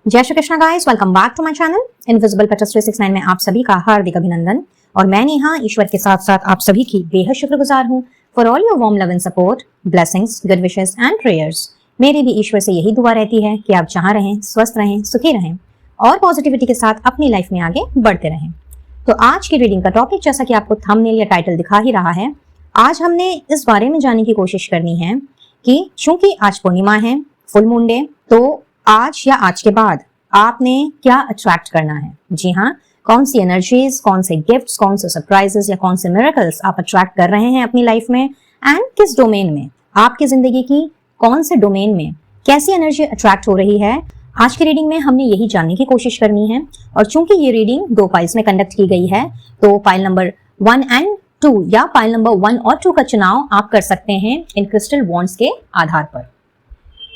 जय Shri Krishna guys, welcome back to my channel invisible petals 369 में आप सभी का हार्दिक अभिनंदन। और मैं नेहा ईश्वर के साथ साथ आप सभी की बेहद शुक्रगुजार हूँ for all your warm love and support, blessings, good wishes and prayers. मेरी भी ईश्वर से यही दुआ रहती है कि आप जहाँ रहें, स्वस्थ रहें, सुखी रहें और पॉजिटिविटी के साथ अपनी लाइफ में आगे बढ़ते रहें। तो आज की रीडिंग का टॉपिक, जैसा कि आपको थंबनेल या टाइटल दिखा ही रहा है, आज हमने इस बारे में जानने की कोशिश करनी है कि चूंकि आज पूर्णिमा है, फुल मून डे, तो आज या आज के बाद आपने क्या अट्रैक्ट करना है। जी हाँ, कौन सी एनर्जीज, कौन से गिफ्ट्स, कौन से सरप्राइजेस या कौन से मिरेकल्स आप अट्रैक्ट कर रहे हैं अपनी लाइफ में, एंड किस डोमेन में, आपकी जिंदगी की कौन से डोमेन में कैसी एनर्जी अट्रैक्ट हो रही है। आज की रीडिंग में हमने यही जानने की कोशिश करनी है। और चूंकि ये रीडिंग 2 पाइल्स में कंडक्ट की गई है, तो पाइल नंबर 1 एंड 2 या पाइल नंबर 1 और 2 का चुनाव आप कर सकते हैं इन क्रिस्टल वॉन्ड्स के आधार पर।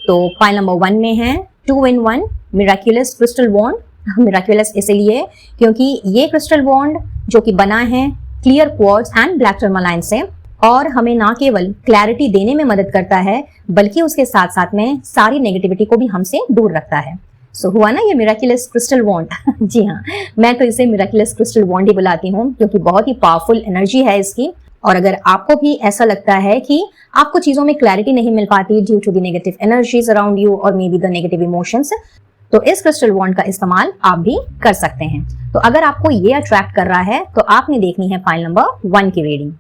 तो पाइल नंबर 1 में है 2 in 1 Miraculous crystal wand. Miraculous इसलिए क्योंकि ये क्रिस्टल वॉन्ड जो कि बना है क्लियर क्वार्ट्ज एंड ब्लैक टर्मालाइन से, और हमें ना केवल क्लैरिटी देने में मदद करता है बल्कि उसके साथ साथ में सारी नेगेटिविटी को भी हमसे दूर रखता है। सो हुआ ना ये मिराक्युलस क्रिस्टल वॉन्ड। जी हाँ, मैं तो इसे मिराक्युलस क्रिस्टल वॉन्ड ही बुलाती हूँ क्योंकि बहुत ही पावरफुल एनर्जी है इसकी। और अगर आपको भी ऐसा लगता है कि आपको चीजों में क्लैरिटी नहीं मिल पाती due to the negative energies around you और may be the negative emotions, तो इस क्रिस्टल वॉन्ड का इस्तेमाल आप भी कर सकते हैं। तो अगर आपको ये अट्रैक्ट कर रहा है तो आपने देखनी है पाइल नंबर 1 की रीडिंग।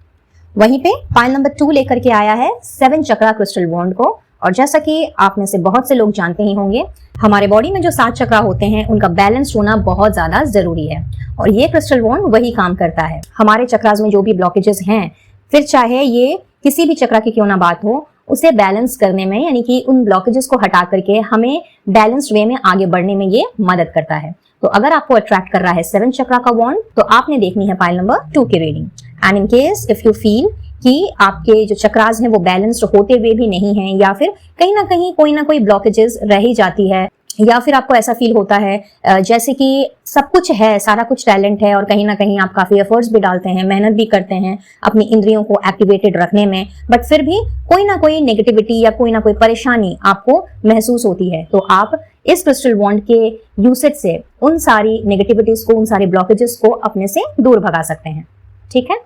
वहीं पे पाइल नंबर 2 लेकर के आया है 7 चक्रा क्रिस्टल वॉन्ड को। और जैसा कि आप में से बहुत से लोग जानते ही होंगे, हमारे बॉडी में जो 7 चक्रा होते हैं उनका बैलेंस होना बहुत ज्यादा जरूरी है। और ये क्रिस्टल वॉन्ड वही काम करता है। हमारे चक्रास में जो भी ब्लॉकेजेस हैं, फिर चाहे ये किसी भी चक्रा की क्यों ना बात हो, उसे बैलेंस करने में, यानी कि उन ब्लॉकेजेस को हटा करके हमें बैलेंस्ड वे में आगे बढ़ने में ये मदद करता है। तो अगर आपको अट्रैक्ट कर रहा है 7 चक्रा का वॉन्ड, तो आपने देखनी है पाइल नंबर 2 की reading. And in case if you feel कि आपके जो चक्रास हैं वो बैलेंस्ड होते हुए भी नहीं हैं, या फिर कहीं ना कोई ब्लॉकेजेस रह ही जाती है, या फिर आपको ऐसा फील होता है जैसे कि सब कुछ है, सारा कुछ टैलेंट है और कहीं ना कहीं आप काफी एफर्ट्स भी डालते हैं, मेहनत भी करते हैं अपनी इंद्रियों को एक्टिवेटेड रखने में, बट फिर भी कोई ना कोई नेगेटिविटी या कोई ना कोई परेशानी आपको महसूस होती है, तो आप इस क्रिस्टल वॉन्ड के यूसेज से उन सारी नेगेटिविटीज को, उन सारे ब्लॉकेजेस को अपने से दूर भगा सकते हैं। ठीक है,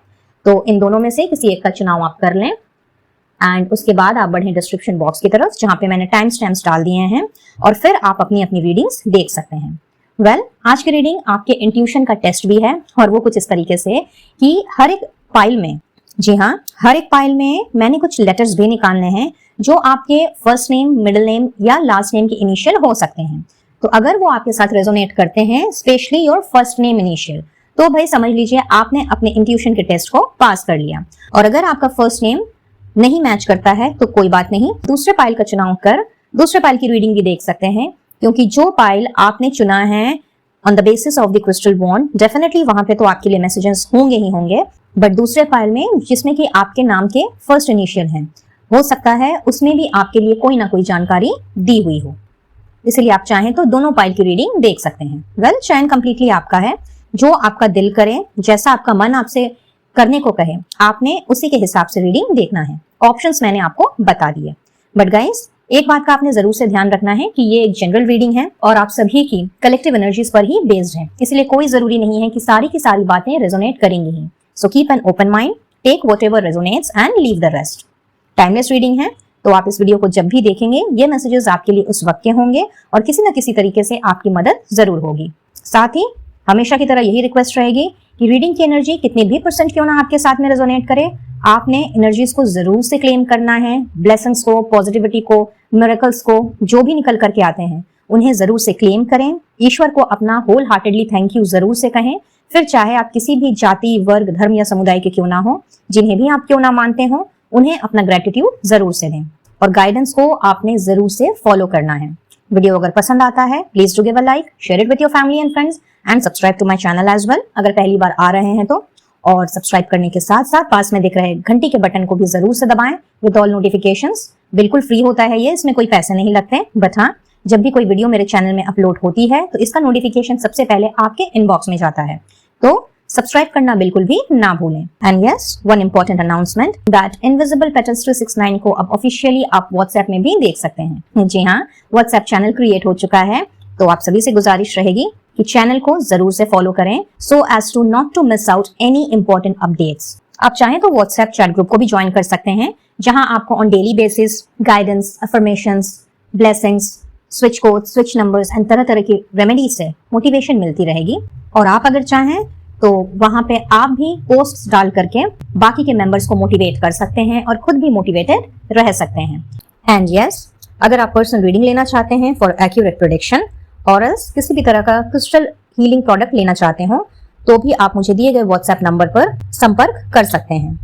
तो इन दोनों में से किसी एक का चुनाव आप कर लें एंड उसके बाद आप बढ़ें डिस्क्रिप्शन बॉक्स की तरफ जहां पे मैंने टाइम स्टैम्प्स डाल दिए हैं, और फिर आप अपनी अपनी रीडिंग्स देख सकते हैं। वेल, आज की रीडिंग आपके इंट्यूशन का टेस्ट भी है, और वो कुछ इस तरीके से कि हर एक पाइल में, जी हाँ, हर एक पाइल में मैंने कुछ लेटर्स भी निकालने हैं जो आपके फर्स्ट नेम, मिडिल नेम या लास्ट नेम के इनिशियल हो सकते हैं। तो अगर वो आपके साथ रेजोनेट करते हैं, specially your first name initial, तो भाई समझ लीजिए आपने अपने इंट्यूशन के टेस्ट को पास कर लिया। और अगर आपका फर्स्ट नेम नहीं मैच करता है तो कोई बात नहीं, दूसरे पाइल का चुनाव कर दूसरे पाइल की रीडिंग भी देख सकते हैं, क्योंकि जो पाइल आपने चुना है on the basis of the crystal wand, definitely वहां पे तो आपके लिए मैसेजेस होंगे ही होंगे, बट दूसरे पाइल में जिसमें कि आपके नाम के फर्स्ट इनिशियल हैं, हो सकता है उसमें भी आपके लिए कोई ना कोई जानकारी दी हुई हो। इसलिए आप चाहें तो दोनों पाइल की रीडिंग देख सकते हैं। वेल, चयन कंप्लीटली आपका है, जो आपका दिल करे, जैसा आपका मन आपसे करने को कहे, आपने उसी के हिसाब से रीडिंग देखना है। ऑप्शंस मैंने आपको बता दिए, बट गाइस एक बात का आपने जरूर से ध्यान रखना है कि ये एक जनरल रीडिंग है और आप सभी की कलेक्टिव एनर्जीज पर ही बेस्ड है, इसलिए कोई जरूरी नहीं है कि सारी की सारी बातें रेजोनेट करेंगी ही। So keep an open mind, take whatever resonates and leave the rest. Timeless reading है, तो आप इस वीडियो को जब भी देखेंगे ये मैसेजेस आपके लिए उस वक्त के होंगे और किसी न किसी तरीके से आपकी मदद जरूर होगी। साथ ही हमेशा की तरह यही रिक्वेस्ट रहेगी कि रीडिंग की एनर्जी कितने भी % क्यों ना आपके साथ में रेजोनेट करे, आपने एनर्जीज को जरूर से क्लेम करना है। ब्लेसिंग्स को, पॉजिटिविटी को, मिरेकल्स को, जो भी निकल करके आते हैं उन्हें जरूर से क्लेम करें। ईश्वर को अपना होल हार्टेडली थैंक यू जरूर से कहें। फिर चाहे आप किसी भी जाति, वर्ग, धर्म या समुदाय के क्यों ना हो, जिन्हें भी आप क्यों ना मानते हो, उन्हें अपना ग्रेटिट्यूड जरूर से दें और गाइडेंस को आपने जरूर से फॉलो करना है। वीडियो अगर पसंद आता है, please do give a like, share it with your family and friends and subscribe to my channel as well, अगर पहली बार आ रहे हैं तो। और सब्सक्राइब करने के साथ साथ पास में दिख रहे घंटी के बटन को भी जरूर से दबाएं विद ऑल नोटिफिकेशंस। बिल्कुल फ्री होता है ये, इसमें कोई पैसे नहीं लगते, बट हाँ, जब भी कोई वीडियो मेरे चैनल में अपलोड होती है तो इसका नोटिफिकेशन सबसे पहले आपके इनबॉक्स में जाता है। तो सब्सक्राइब करना बिल्कुल भी ना भूलें। And yes, one important announcement that invisible petals 369 को अब ऑफिशियली आप व्हाट्सएप में भी देख सकते हैं। जी हाँ, व्हाट्सएप चैनल क्रिएट हो चुका है, तो आप सभी से गुजारिश रहेगी कि चैनल को जरूर से फॉलो करें so as to not to miss out any important updates. आप चाहें तो व्हाट्सएप चैट ग्रुप को भी ज्वाइन कर सकते हैं, जहां आपको on daily basis guidance, affirmations, blessings, switch code, switch numbers and तरह तरह की रेमेडीज से मोटिवेशन मिलती रहेगी। और आप अगर चाहें तो वहां पे आप भी पोस्ट्स डाल करके बाकी के मेंबर्स को मोटिवेट कर सकते हैं और खुद भी मोटिवेटेड रह सकते हैं। एंड यस, अगर आप पर्सनल रीडिंग लेना चाहते हैं फॉर एक्यूरेट प्रेडिक्शन और एल्स किसी भी तरह का क्रिस्टल हीलिंग प्रोडक्ट लेना चाहते हो तो भी आप मुझे दिए गए व्हाट्सएप नंबर पर संपर्क कर सकते हैं।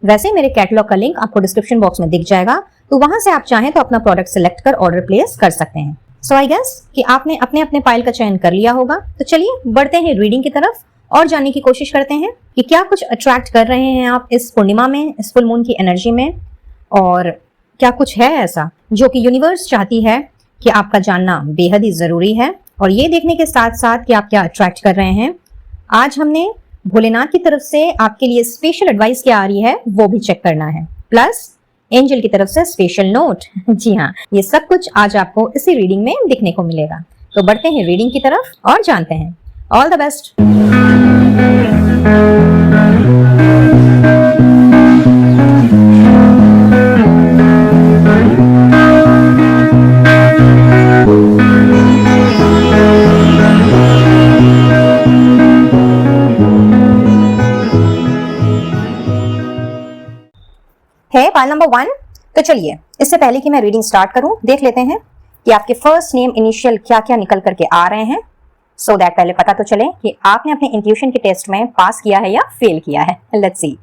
वैसे मेरे कैटलॉग का लिंक आपको डिस्क्रिप्शन बॉक्स में दिख जाएगा, तो वहां से आप चाहें तो अपना प्रोडक्ट सिलेक्ट कर ऑर्डर प्लेस कर सकते हैं। सो आई गेस कि आपने अपने अपने पाइल का चयन कर लिया होगा, तो चलिए बढ़ते हैं रीडिंग की तरफ और जानने की कोशिश करते हैं कि क्या कुछ अट्रैक्ट कर रहे हैं आप इस पूर्णिमा में, इस फुल मून की एनर्जी में, और क्या कुछ है ऐसा जो कि यूनिवर्स चाहती है कि आपका जानना बेहद ही जरूरी है। और ये देखने के साथ साथ कि आप क्या अट्रैक्ट कर रहे हैं, आज हमने भोलेनाथ की तरफ से आपके लिए स्पेशल एडवाइस क्या आ रही है वो भी चेक करना है, प्लस एंजल की तरफ से स्पेशल नोट। जी हाँ, ये सब कुछ आज आपको इसी रीडिंग में दिखने को मिलेगा। तो बढ़ते हैं रीडिंग की तरफ और जानते हैं। All the best. है पाइल नंबर 1। तो चलिए इससे पहले कि मैं रीडिंग स्टार्ट करूं, देख लेते हैं कि आपके फर्स्ट नेम इनिशियल क्या क्या निकल करके आ रहे हैं, सो दैट पहले पता तो चले कि आपने अपने इंट्यूशन के टेस्ट में पास किया है या फेल किया है। Let's see.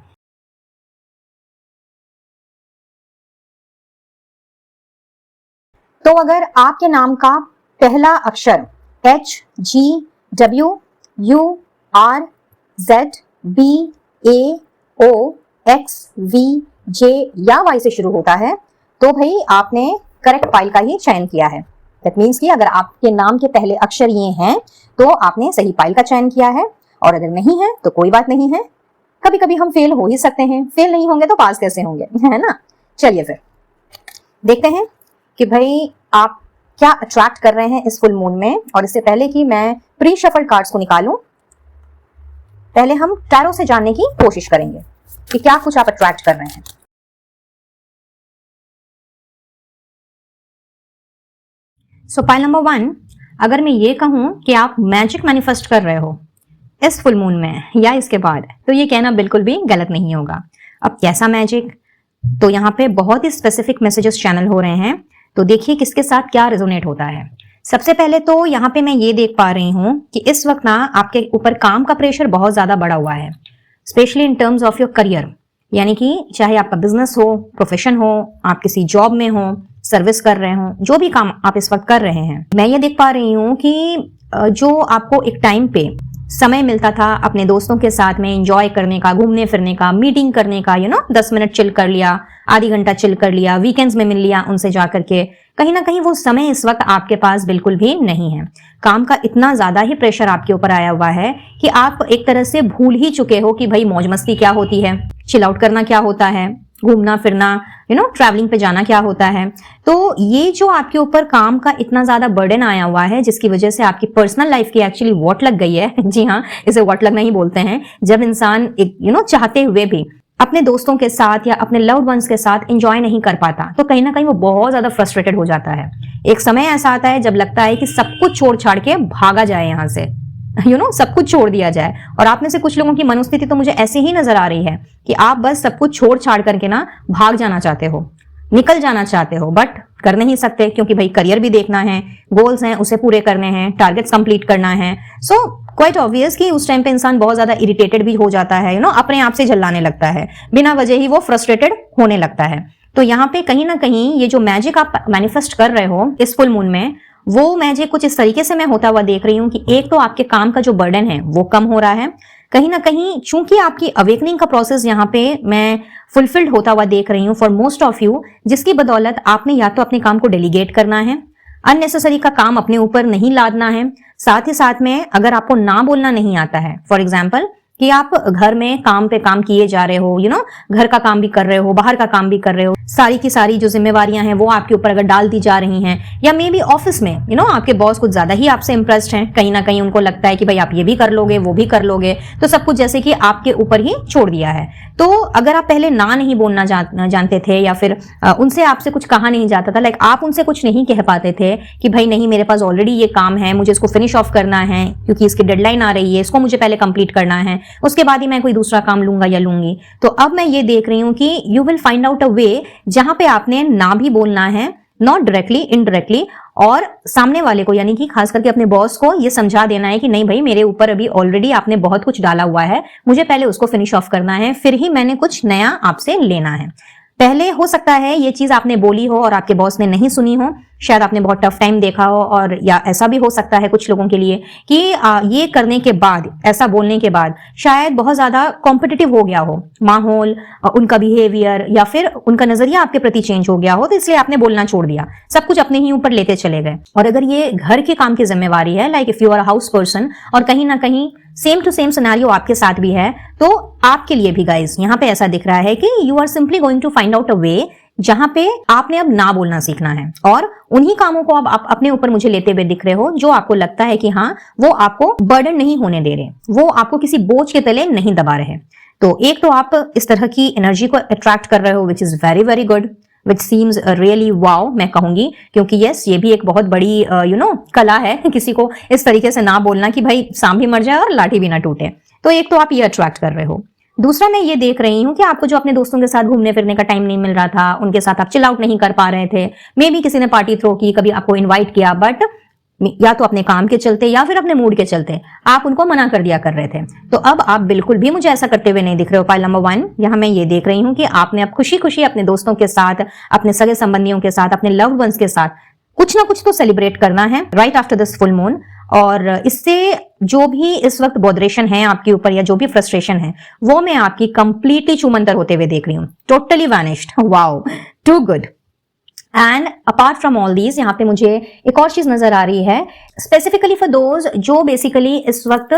तो अगर आपके नाम का पहला अक्षर H, G, W, U, R, Z, B, A, O, X, V, J या Y से शुरू होता है तो भाई आपने करेक्ट पाइल का ही चयन किया है। दैट मीन्स कि अगर आपके नाम के पहले अक्षर ये हैं तो आपने सही पाइल का चयन किया है, और अगर नहीं है तो कोई बात नहीं है। कभी कभी हम फेल हो ही सकते हैं, फेल नहीं होंगे तो पास कैसे होंगे, है ना। चलिए फिर देखते हैं कि भाई आप क्या अट्रैक्ट कर रहे हैं इस फुल मून में। और इससे पहले कि मैं प्री शफल कार्ड्स को निकालूं, पहले हम टैरो से जानने की कोशिश करेंगे कि क्या कुछ आप अट्रैक्ट कर रहे हैं। सो पाइल नंबर 1, अगर मैं ये कहूं कि आप मैजिक मैनिफेस्ट कर रहे हो इस फुल मून में या इसके बाद, तो ये कहना बिल्कुल भी गलत नहीं होगा। अब कैसा मैजिक, तो यहाँ पे बहुत ही स्पेसिफिक मैसेजेस चैनल हो रहे हैं, तो देखिए किसके साथ क्या रेजोनेट होता है। सबसे पहले तो यहाँ पे मैं ये देख पा रही हूँ कि इस वक्त ना आपके ऊपर काम का प्रेशर बहुत ज्यादा बढ़ा हुआ है, specially in terms of your career. यानी कि चाहे आपका बिजनेस हो, प्रोफेशन हो, आप किसी जॉब में हो, सर्विस कर रहे हो, जो भी काम आप इस वक्त कर रहे हैं, मैं ये देख पा रही हूँ कि जो आपको एक टाइम पे समय मिलता था अपने दोस्तों के साथ में एंजॉय करने का, घूमने फिरने का, मीटिंग करने का, 10 मिनट चिल कर लिया, आधी घंटा चिल कर लिया, वीकेंड्स में मिल लिया उनसे जा करके, कहीं ना कहीं वो समय इस वक्त आपके पास बिल्कुल भी नहीं है। काम का इतना ज्यादा ही प्रेशर आपके ऊपर आया हुआ है कि आप एक तरह से भूल ही चुके हो कि भाई मौज मस्ती क्या होती है, चिल आउट करना क्या होता है, घूमना फिरना, ट्रैवलिंग पे जाना क्या होता है। तो ये जो आपके ऊपर काम का इतना ज्यादा बर्डन आया हुआ है, जिसकी वजह से आपकी पर्सनल लाइफ की एक्चुअली वॉट लग गई है। जी हाँ, इसे वॉट लगना ही बोलते हैं, जब इंसान चाहते हुए भी अपने दोस्तों के साथ या अपने लव्ड वंस के साथ एंजॉय नहीं कर पाता, तो कहीं ना कहीं वो बहुत ज्यादा फ्रस्ट्रेटेड हो जाता है। एक समय ऐसा आता है जब लगता है कि सब कुछ छोड़ छाड़ के भागा जाए यहाँ से, सब कुछ छोड़ दिया जाए। और आप में से कुछ लोगों की मनोस्थिति तो मुझे ऐसी ही नजर आ रही है कि आप बस सब कुछ छोड़ छाड़ करके ना भाग जाना चाहते हो, निकल जाना चाहते हो, बट कर नहीं सकते क्योंकि भाई करियर भी देखना है, गोल्स हैं उसे पूरे करने हैं, टारगेट्स कंप्लीट करना है। सो क्वाइट ऑब्वियस कि उस टाइम पे इंसान बहुत ज्यादा इरिटेटेड भी हो जाता है, अपने आप से झल्लाने लगता है, बिना वजह ही वो फ्रस्ट्रेटेड होने लगता है। तो यहाँ पे कहीं ना कहीं ये जो मैजिक आप मैनिफेस्ट कर रहे हो इस फुल मून में, वो मैजिक कुछ इस तरीके से मैं होता हुआ देख रही हूँ कि एक तो आपके काम का जो बर्डन है वो कम हो रहा है, कहीं ना कहीं चूंकि आपकी अवेकनिंग का प्रोसेस यहाँ पे मैं फुलफिल्ड होता हुआ देख रही हूँ फॉर मोस्ट ऑफ यू, जिसकी बदौलत आपने या तो अपने काम को डेलीगेट करना है, अननेसेसरी का काम अपने ऊपर नहीं लादना है, साथ ही साथ में अगर आपको ना बोलना नहीं आता है, फॉर एग्जाम्पल कि आप घर में काम पे काम किए जा रहे हो, घर का काम भी कर रहे हो, बाहर का काम भी कर रहे हो, सारी की सारी जो जिम्मेवारियां हैं वो आपके ऊपर अगर डाल दी जा रही हैं, या मे बी ऑफिस में आपके बॉस कुछ ज्यादा ही आपसे इंप्रेस्ड हैं, कहीं ना कहीं उनको लगता है कि भाई आप ये भी कर लोगे वो भी कर लोगे, तो सब कुछ जैसे कि आपके ऊपर ही छोड़ दिया है। तो अगर आप पहले ना नहीं बोलना जानते थे, या फिर उनसे आपसे कुछ कहा नहीं जाता था, लाइक आप उनसे कुछ नहीं कह पाते थे कि भाई नहीं मेरे पास ऑलरेडी ये काम है, मुझे इसको फिनिश ऑफ करना है क्योंकि इसकी डेडलाइन आ रही है, इसको मुझे पहले कंप्लीट करना है, उसके बाद ही मैं कोई दूसरा काम लूंगा या लूंगी। तो अब मैं ये देख रही हूं कि you will find out a way जहां पे आपने ना भी बोलना है, नॉट डायरेक्टली, इनडायरेक्टली, और सामने वाले को यानी कि खास करके अपने बॉस को ये समझा देना है कि नहीं भाई मेरे ऊपर अभी ऑलरेडी आपने बहुत कुछ डाला हुआ है, मुझे पहले उसको फिनिश ऑफ करना है, फिर ही मैंने कुछ नया आपसे लेना है। पहले हो सकता है ये चीज आपने बोली हो और आपके बॉस ने नहीं सुनी हो, शायद आपने बहुत टफ टाइम देखा हो, और या ऐसा भी हो सकता है कुछ लोगों के लिए कि ये करने के बाद, ऐसा बोलने के बाद शायद बहुत ज्यादा कॉम्पिटिटिव हो गया हो माहौल, उनका बिहेवियर या फिर उनका नजरिया आपके प्रति चेंज हो गया हो, तो इसलिए आपने बोलना छोड़ दिया, सब कुछ अपने ही ऊपर लेते चले गए। और अगर ये घर के काम की जिम्मेवारी है, like if you are a house person, और कहीं ना कहीं सेम टू सेम सिनेरियो आपके साथ भी है, तो आपके लिए भी गाइज यहाँ पे ऐसा दिख रहा है कि you are simply going to find out a way जहां पे आपने अब ना बोलना सीखना है, और उन्हीं कामों को अब आप अपने ऊपर मुझे लेते हुए दिख रहे हो जो आपको लगता है कि हाँ वो आपको बर्डन नहीं होने दे रहे, वो आपको किसी बोझ के तले नहीं दबा रहे। तो एक तो आप इस तरह की एनर्जी को अट्रैक्ट कर रहे हो, which is very very good, which seems really wow मैं कहूंगी, क्योंकि यस ये भी एक बहुत बड़ी कला है किसी को इस तरीके से ना बोलना कि भाई सांप भी मर जाए और लाठी भी ना टूटे। तो एक तो आप ये अट्रैक्ट कर रहे हो। दूसरा मैं ये देख रही हूँ कि आपको जो अपने दोस्तों के साथ घूमने फिरने का टाइम नहीं मिल रहा था, उनके साथ आप चिल आउट नहीं कर पा रहे थे, मे बी किसी ने पार्टी थ्रो की, कभी आपको इनवाइट किया, बट या तो अपने काम के चलते या फिर अपने मूड के चलते आप उनको मना कर दिया कर रहे थे। तो अब आप बिल्कुल भी मुझे ऐसा करते हुए नहीं दिख रहे हो। पाइल नंबर 1 यहाँ मैं ये देख रही हूँ कि आपने अब खुशी खुशी अपने दोस्तों के साथ, अपने सगे संबंधियों के साथ, अपने लव्ड वंस के साथ कुछ ना कुछ तो सेलिब्रेट करना है right after this full moon. और इससे जो भी इस वक्त बॉदरेशन है आपके ऊपर या जो भी फ्रस्ट्रेशन है वो मैं आपकी कंप्लीटली चूमंतर होते हुए देख रही हूँ, totally vanished. Wow, too good. And apart from all these यहाँ पे मुझे एक और चीज नजर आ रही है, स्पेसिफिकली फॉर दोज जो बेसिकली इस वक्त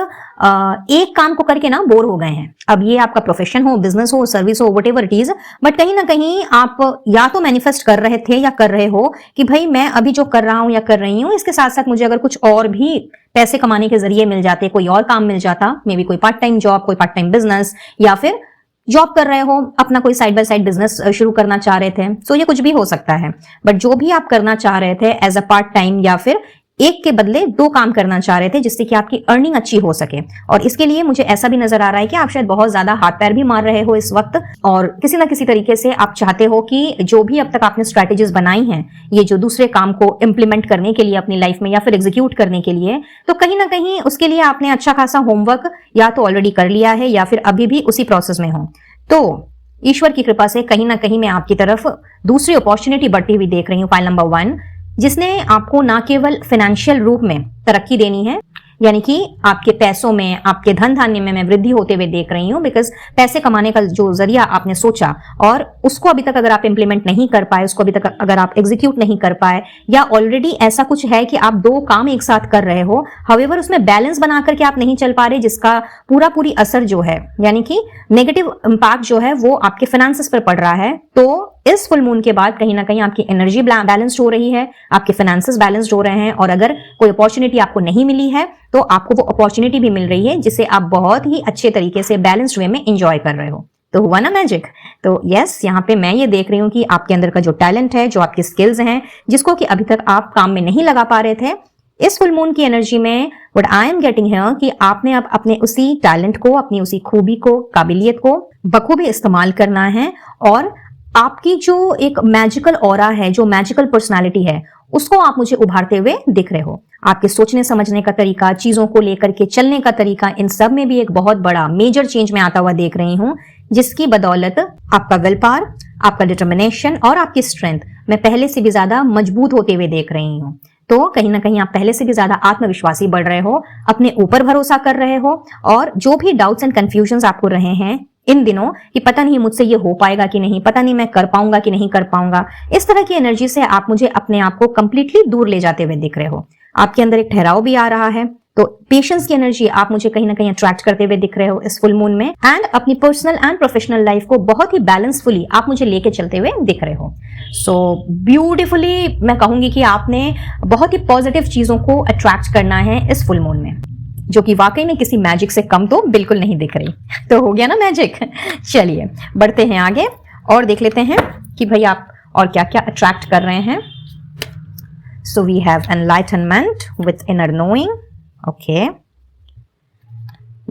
एक काम को करके ना बोर हो गए हैं। अब ये आपका प्रोफेशन हो, बिजनेस हो, सर्विस हो, what ever it is, but कहीं ना कहीं आप या तो मैनिफेस्ट कर रहे थे या कर रहे हो कि भाई मैं अभी जो कर रहा हूं या कर रही हूँ इसके साथ साथ मुझे अगर कुछ और भी पैसे कमाने के जरिए मिल जाते, कोई और काम मिल जाता, मे बी कोई पार्ट टाइम जॉब, कोई पार्ट टाइम बिजनेस, या फिर जॉब कर रहे हो, अपना कोई साइड बाय साइड बिजनेस शुरू करना चाह रहे थे, सो ये कुछ भी हो सकता है। बट जो भी आप करना चाह रहे थे एज अ पार्ट टाइम या फिर एक के बदले 2 काम करना चाह रहे थे जिससे कि आपकी अर्निंग अच्छी हो सके, और इसके लिए मुझे ऐसा भी नजर आ रहा है कि आप शायद बहुत ज्यादा हाथ पैर भी मार रहे हो इस वक्त, और किसी ना किसी तरीके से आप चाहते हो कि जो भी अब तक आपने स्ट्रैटेजीज बनाई हैं ये जो दूसरे काम को इंप्लीमेंट करने के लिए अपनी लाइफ में या फिर एग्जीक्यूट करने के लिए, तो कहीं ना कहीं उसके लिए आपने अच्छा खासा होमवर्क या तो ऑलरेडी कर लिया है या फिर अभी भी उसी प्रोसेस में हो। तो ईश्वर की कृपा से कहीं ना कहीं मैं आपकी तरफ दूसरी अपॉर्चुनिटी बढ़ती हुई देख रही हूँ, फाइल नंबर 1, जिसने आपको ना केवल फाइनेंशियल रूप में तरक्की देनी है, यानी कि आपके पैसों में, आपके धन धान्य में मैं वृद्धि होते हुए देख रही हूँ, बिकॉज पैसे कमाने का जो जरिया आपने सोचा और उसको अभी तक अगर आप इंप्लीमेंट नहीं कर पाए, उसको अभी तक अगर आप एग्जीक्यूट नहीं कर पाए, या ऑलरेडी ऐसा कुछ है कि आप 2 काम एक साथ कर रहे हो, हाउएवर उसमें बैलेंस बना करके आप नहीं चल पा रहे, जिसका पूरी असर जो है यानी कि नेगेटिव इंपैक्ट जो है वो आपके फाइनेंसेस पर पड़ रहा है। तो इस फुल मून के बाद कहीं ना कहीं आपकी एनर्जी बैलेंस्ड हो रही है, आपके फाइनेंसेस बैलेंस्ड हो रहे हैं, और अगर कोई अपॉर्चुनिटी आपको नहीं मिली है तो आपको वो अपॉर्चुनिटी भी मिल रही है जिसे आप बहुत ही अच्छे तरीके से बैलेंस्ड वे में एंजॉय कर रहे हो। तो हुआ ना मैजिक। तो यस, यहाँ पे मैं ये देख रही हूँ कि आपके अंदर का जो टैलेंट है, जो आपकी स्किल्स हैं, जिसको कि अभी तक आप काम में नहीं लगा पा रहे थे, इस फुल मून की एनर्जी में what I am getting here कि आपने अब अपने उसी टैलेंट को, अपनी उसी खूबी को, काबिलियत को बखूबी इस्तेमाल करना है, और आपकी जो एक मैजिकल ऑरा है, जो मैजिकल पर्सनालिटी है, उसको आप मुझे उभारते हुए दिख रहे हो। आपके सोचने समझने का तरीका, चीजों को लेकर के चलने का तरीका, इन सब में भी एक बहुत बड़ा मेजर चेंज में आता हुआ देख रही हूं, जिसकी बदौलत आपका विल पावर, आपका डिटर्मिनेशन और आपकी स्ट्रेंथ मैं पहले से भी ज्यादा मजबूत होते हुए देख रही हूँ। तो कहीं ना कहीं आप पहले से भी ज्यादा आत्मविश्वासी बढ़ रहे हो, अपने ऊपर भरोसा कर रहे हो, और जो भी डाउट्स एंड कंफ्यूजन्स आपको रहे हैं इन दिनों कि पता नहीं मुझसे ये हो पाएगा कि नहीं, पता नहीं मैं कर पाऊंगा कि नहीं कर पाऊंगा, इस तरह की एनर्जी से आप मुझे अपने आप को कंप्लीटली दूर ले जाते हुए दिख रहे हो। आपके अंदर एक ठहराव भी आ रहा है। तो पेशेंस की एनर्जी आप मुझे कहीं ना कहीं अट्रैक्ट करते हुए दिख रहे हो इस फुल मून में, एंड अपनी पर्सनल एंड प्रोफेशनल लाइफ को बहुत ही बैलेंसफुली आप मुझे लेके चलते हुए दिख रहे हो। सो ब्यूटिफुली मैं कहूंगी कि आपने बहुत ही पॉजिटिव चीजों को अट्रैक्ट करना है इस फुल मून में, जो कि वाकई में किसी मैजिक से कम तो बिल्कुल नहीं दिख रही। तो हो गया ना मैजिक। चलिए बढ़ते हैं आगे और देख लेते हैं कि भाई आप और क्या क्या अट्रैक्ट कर रहे हैं। So we have enlightenment with inner knowing, okay.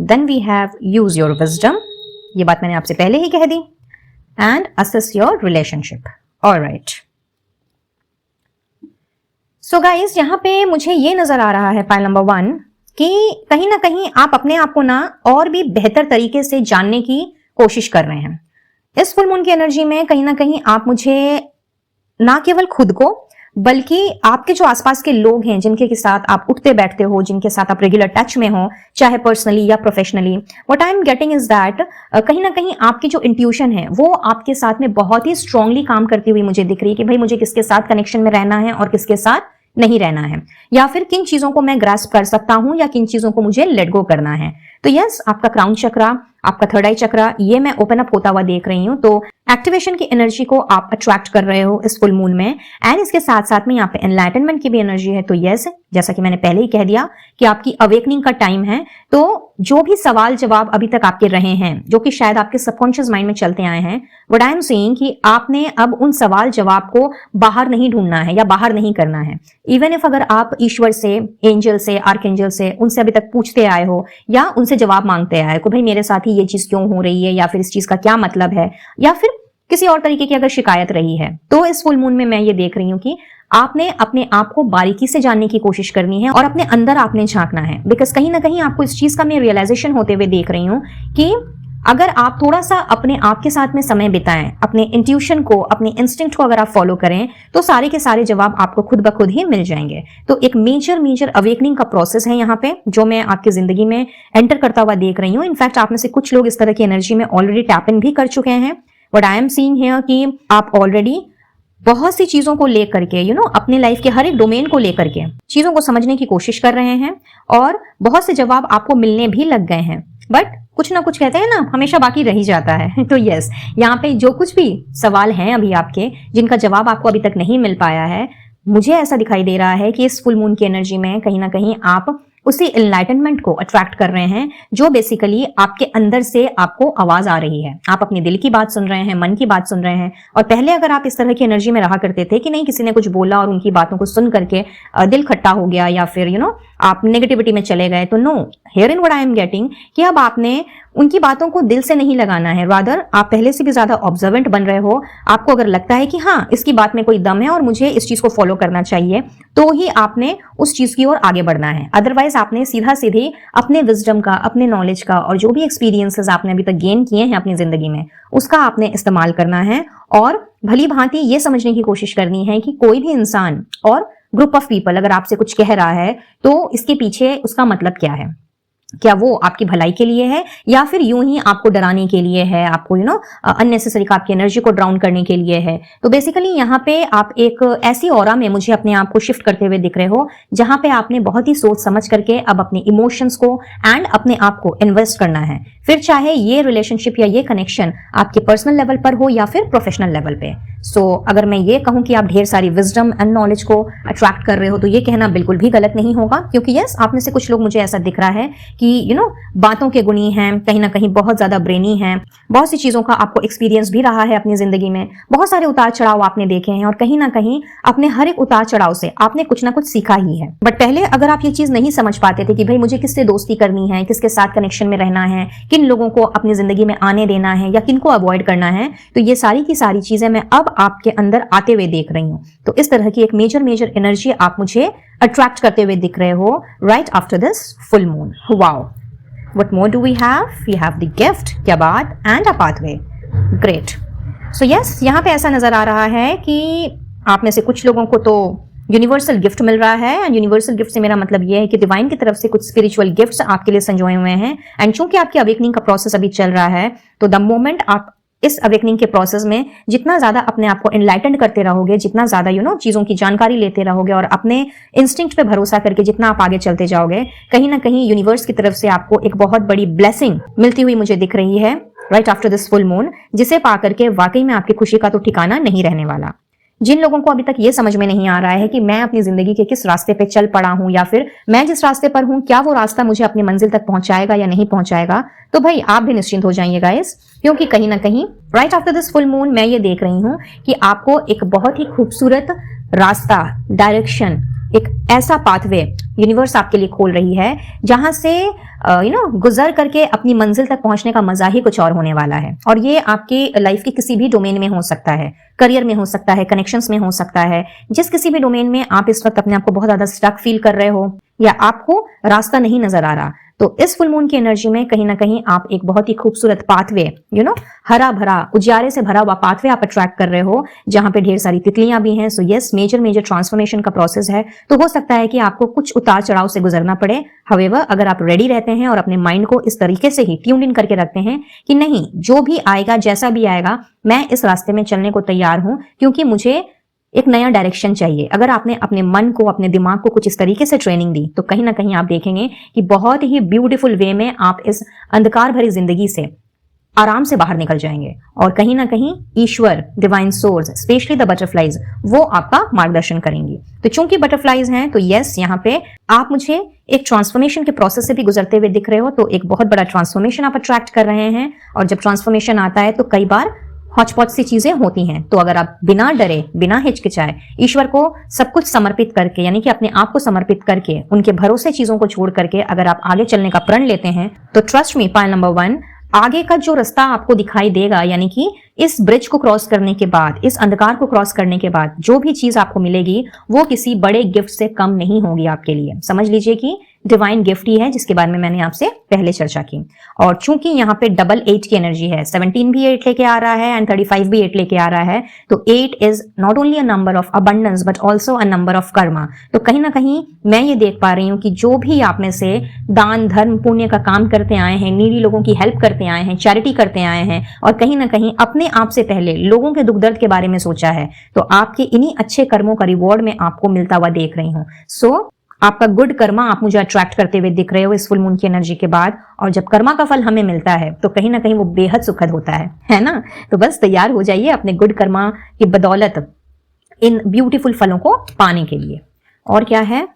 Then we have use your wisdom, ये बात मैंने आपसे पहले ही कह दी, and assess your relationship, alright. So guys यहां पे मुझे ये नजर आ रहा है पाइल नंबर 1 कि कहीं ना कहीं आप अपने आप को ना और भी बेहतर तरीके से जानने की कोशिश कर रहे हैं। इस फुल मून की एनर्जी में कहीं ना कहीं आप मुझे ना केवल खुद को बल्कि आपके जो आसपास के लोग हैं जिनके के साथ आप उठते बैठते हो, जिनके साथ आप रेगुलर टच में हो, चाहे पर्सनली या professionally, what I am getting is that कहीं ना कहीं आपकी जो इंट्यूशन है वो आपके साथ में बहुत ही स्ट्रांगली काम करती हुई मुझे दिख रही है कि भाई मुझे किसके साथ कनेक्शन में रहना है और किसके साथ नहीं रहना है, या फिर किन चीजों को मैं ग्रास्प कर सकता हूं या किन चीजों को मुझे लेट गो करना है। तो यस, आपका क्राउन चक्रा, आपका थर्ड आई चक्रा, ये मैं ओपन अप होता हुआ देख रही हूँ। तो एक्टिवेशन की एनर्जी को आप अट्रैक्ट कर रहे हो इस फुल मून में, एंड इसके साथ साथ में यहाँ पे एनलाइटनमेंट की भी एनर्जी है। तो यस, जैसा कि मैंने पहले ही कह दिया कि आपकी अवेकनिंग का टाइम है। तो जो भी सवाल जवाब अभी तक आपके रहे हैं, जो कि शायद आपके सबकॉन्शियस माइंड में चलते आए हैं, व्हाट आई एम सेइंग कि आपने अब उन सवाल जवाब को बाहर नहीं ढूंढना है या बाहर नहीं करना है। इवन इफ अगर आप ईश्वर से, एंजल से, आर्कएंजल से, उनसे अभी तक पूछते आए हो या उनसे जवाब मांगते आए हो कि भाई मेरे साथ ही ये चीज क्यों हो रही है, या फिर इस चीज का क्या मतलब है, या फिर किसी और तरीके की अगर शिकायत रही है, तो इस फुल मून में मैं ये देख रही हूँ कि आपने अपने आप को बारीकी से जानने की कोशिश करनी है और अपने अंदर आपने झांकना है। बिकॉज कहीं ना कहीं आपको इस चीज का मैं रियलाइजेशन होते हुए देख रही हूँ कि अगर आप थोड़ा सा अपने आप के साथ में समय बिताएं, अपने इंट्यूशन को, अपने इंस्टिंक्ट को अगर आप फॉलो करें, तो सारे के सारे जवाब आपको खुद ब खुद ही मिल जाएंगे। तो एक मेजर अवेकनिंग का प्रोसेस है यहाँ पे, जो मैं आपकी जिंदगी में एंटर करता हुआ देख रही हूँ। इनफैक्ट आप में से कुछ लोग इस तरह की एनर्जी में ऑलरेडी टैप इन भी कर चुके हैं। What I am seeing here कि आप ऑलरेडी बहुत सी चीजों को लेकर के अपने लाइफ के हर एक डोमेन को लेकर के चीजों को समझने की कोशिश कर रहे हैं, और बहुत से जवाब आपको मिलने भी लग गए हैं। बट कुछ ना कुछ कहते हैं ना, हमेशा बाकी रह ही जाता है। तो यस, यहाँ पे जो कुछ भी सवाल हैं अभी आपके, जिनका जवाब आपको अभी तक नहीं मिल पाया है, मुझे ऐसा दिखाई दे रहा है कि इस फुल मून की एनर्जी में कहीं ना कहीं आप उसी एनलाइटनमेंट को अट्रैक्ट कर रहे हैं, जो बेसिकली आपके अंदर से आपको आवाज आ रही है। आप अपने दिल की बात सुन रहे हैं, मन की बात सुन रहे हैं। और पहले अगर आप इस तरह की एनर्जी में रहा करते थे कि नहीं, किसी ने कुछ बोला और उनकी बातों को सुन करके दिल खट्टा हो गया, या फिर आप नेगेटिविटी में चले गए, तो no, here in what I am getting कि अब आपने उनकी बातों को दिल से नहीं लगाना है। रादर आप पहले से भी ज्यादा ऑब्जर्वेंट बन रहे हो। आपको अगर लगता है कि हाँ, इसकी बात में कोई दम है और मुझे इस चीज को फॉलो करना चाहिए, तो ही आपने उस चीज की ओर आगे बढ़ना है। अदरवाइज आपने सीधा सीधे अपने विजडम का, अपने नॉलेज का, और जो भी एक्सपीरियंसेस आपने अभी तक गेन किए हैं अपनी जिंदगी में, उसका आपने इस्तेमाल करना है और भली भांति ये समझने की कोशिश करनी है कि कोई भी इंसान और ग्रुप ऑफ पीपल अगर आपसे कुछ कह रहा है, तो इसके पीछे उसका मतलब क्या है। क्या वो आपकी भलाई के लिए है, या फिर यूं ही आपको डराने के लिए है, आपको अननेसेसरी आपकी एनर्जी को ड्राउन करने के लिए है। तो बेसिकली यहाँ पे आप एक ऐसी ऑरा में मुझे अपने आप को शिफ्ट करते हुए दिख रहे हो, जहां पे आपने बहुत ही सोच समझ करके अब अपने इमोशंस को एंड अपने आप को इन्वेस्ट करना है। फिर चाहे ये रिलेशनशिप या ये कनेक्शन आपके पर्सनल लेवल पर हो या फिर प्रोफेशनल लेवल पे। सो अगर मैं ये कहूं कि आप ढेर सारी विजडम एंड नॉलेज को अट्रैक्ट कर रहे हो, तो ये कहना बिल्कुल भी गलत नहीं होगा, क्योंकि यस, आप में से कुछ लोग, मुझे ऐसा दिख रहा है कि बातों के गुणी हैं, कहीं ना कहीं बहुत ज्यादा ब्रेनी हैं। बहुत सी चीजों का आपको एक्सपीरियंस भी रहा है अपनी जिंदगी में, बहुत सारे उतार चढ़ाव आपने देखे हैं, और कहीं ना कहीं अपने हर एक उतार चढ़ाव से आपने कुछ ना कुछ सीखा ही है। बट पहले अगर आप ये चीज नहीं समझ पाते थे कि भाई मुझे किससे दोस्ती करनी है, किसके साथ कनेक्शन में रहना है, किन लोगों को अपनी जिंदगी में आने देना है या किनको अवॉइड करना है, तो ये सारी की सारी चीजें मैं अब आपके अंदर आते हुए देख रही हूँ। तो इस तरह की एक मेजर एनर्जी आप मुझे अट्रैक्ट करते हुए दिख रहे हो right after this full moon. Wow, what more do we have? We have the gift, क्या बात, and a pathway. Great. So yes, यहाँ पे ऐसा नजर आ रहा है कि आप में से कुछ लोगों को तो यूनिवर्सल गिफ्ट मिल रहा है, एंड यूनिवर्सल गिफ्ट से मेरा मतलब ये है कि डिवाइन की तरफ से कुछ स्पिरिचुअल गिफ्ट्स आपके लिए संजोए हुए हैं। एंड चूंकि आपकी अवेकनिंग का प्रोसेस अभी चल रहा है, तो द मोमेंट आप इस अवेकनिंग के प्रोसेस में जितना ज्यादा अपने आप को एनलाइटेंड करते रहोगे, जितना ज्यादा चीजों की जानकारी लेते रहोगे और अपने इंस्टिंक्ट पे भरोसा करके जितना आप आगे चलते जाओगे, कहीं ना कहीं यूनिवर्स की तरफ से आपको एक बहुत बड़ी ब्लेसिंग मिलती हुई मुझे दिख रही है right after this full moon, जिसे पाकर के वाकई में आपकी खुशी का तो ठिकाना नहीं रहने वाला। जिन लोगों को अभी तक ये समझ में नहीं आ रहा है कि मैं अपनी जिंदगी के किस रास्ते पे चल पड़ा हूं या फिर मैं जिस रास्ते पर हूं क्या वो रास्ता मुझे अपनी मंजिल तक पहुंचाएगा या नहीं पहुंचाएगा, तो भाई आप भी निश्चिंत हो जाइए गाइस, क्योंकि कहीं ना कहीं right after this full moon मैं ये देख रही हूं कि आपको एक बहुत ही खूबसूरत रास्ता, डायरेक्शन, एक ऐसा पाथवे यूनिवर्स आपके लिए खोल रही है जहां से गुजर करके अपनी मंजिल तक पहुंचने का मजा ही कुछ और होने वाला है। और ये आपकी लाइफ के किसी भी डोमेन में हो सकता है, करियर में हो सकता है, कनेक्शंस में हो सकता है, जिस किसी भी डोमेन में आप इस वक्त अपने आप को बहुत ज्यादा स्टक फील कर रहे हो या आपको रास्ता नहीं नजर आ रहा, तो इस फुल मून की एनर्जी में कहीं ना कहीं आप एक बहुत ही खूबसूरत पाथवे, हरा भरा उजियारे से भरा हुआ पाथवे आप अट्रैक्ट कर रहे हो जहां पे ढेर सारी तितलियां भी हैं। सो यस, मेजर ट्रांसफॉर्मेशन का प्रोसेस है, तो हो सकता है कि आपको कुछ उतार चढ़ाव से गुजरना पड़े। हावेवर अगर आप रेडी रहते हैं और अपने माइंड को इस तरीके से ही ट्यून इन करके रखते हैं कि नहीं, जो भी आएगा जैसा भी आएगा मैं इस रास्ते में चलने को तैयार हूं क्योंकि मुझे एक नया डायरेक्शन चाहिए। अगर आपने अपने मन को, अपने दिमाग को कुछ इस तरीके से ट्रेनिंग दी तो कहीं ना कहीं आप देखेंगे कि बहुत ही ब्यूटीफुल वे में आप इस अंधकार भरी जिंदगी से आराम से बाहर निकल जाएंगे और कहीं ना कहीं ईश्वर, divine source, specially the butterflies, वो आपका मार्गदर्शन करेंगी। तो चूंकि बटरफ्लाईज हैं तो यस, यहाँ पे आप मुझे एक ट्रांसफॉर्मेशन के प्रोसेस से भी गुजरते हुए दिख रहे हो, तो एक बहुत बड़ा ट्रांसफॉर्मेशन आप अट्रैक्ट कर रहे हैं। और जब ट्रांसफॉर्मेशन आता है तो कई बार हॉचपॉच सी चीजें होती हैं, तो अगर आप बिना डरे, बिना हिचकिचाए ईश्वर को सब कुछ समर्पित करके, यानी कि अपने आप को समर्पित करके, उनके भरोसे चीजों को छोड़ करके अगर आप आगे चलने का प्रण लेते हैं तो ट्रस्ट मी, पॉइंट नंबर 1, आगे का जो रास्ता आपको दिखाई देगा, यानी कि इस ब्रिज को क्रॉस करने के बाद, इस अंधकार को क्रॉस करने के बाद जो भी चीज आपको मिलेगी वो किसी बड़े गिफ्ट से कम नहीं होगी आपके लिए। समझ लीजिए कि डिवाइन गिफ्ट ही है, जिसके बारे में मैंने आपसे पहले चर्चा की। और चूंकि यहाँ पे डबल 8 की एनर्जी है, 17 भी 8 लेके आ रहा है एंड 35 भी 8 लेके आ रहा है, तो 8 is not only a number of abundance but also a number of Karma. तो कहीं ना कहीं मैं ये देख पा रही हूँ कि जो भी आप में से दान, धर्म, पुण्य का काम करते आए हैं, नीडी लोगों की हेल्प करते आए हैं, चैरिटी करते आए हैं और कहीं ना कहीं अपने आप से पहले लोगों के दुख दर्द के बारे में सोचा है, तो आपके इन्हीं अच्छे कर्मों का रिवॉर्ड मैं आपको मिलता हुआ देख रही हूँ। सो आपका गुड कर्मा आप मुझे अट्रैक्ट करते हुए दिख रहे हो इस फुल मून की एनर्जी के बाद। और जब कर्मा का फल हमें मिलता है तो कहीं ना कहीं वो बेहद सुखद होता है ना। तो बस तैयार हो जाइए अपने गुड कर्मा की बदौलत इन ब्यूटीफुल फलों को पाने के लिए। और क्या है,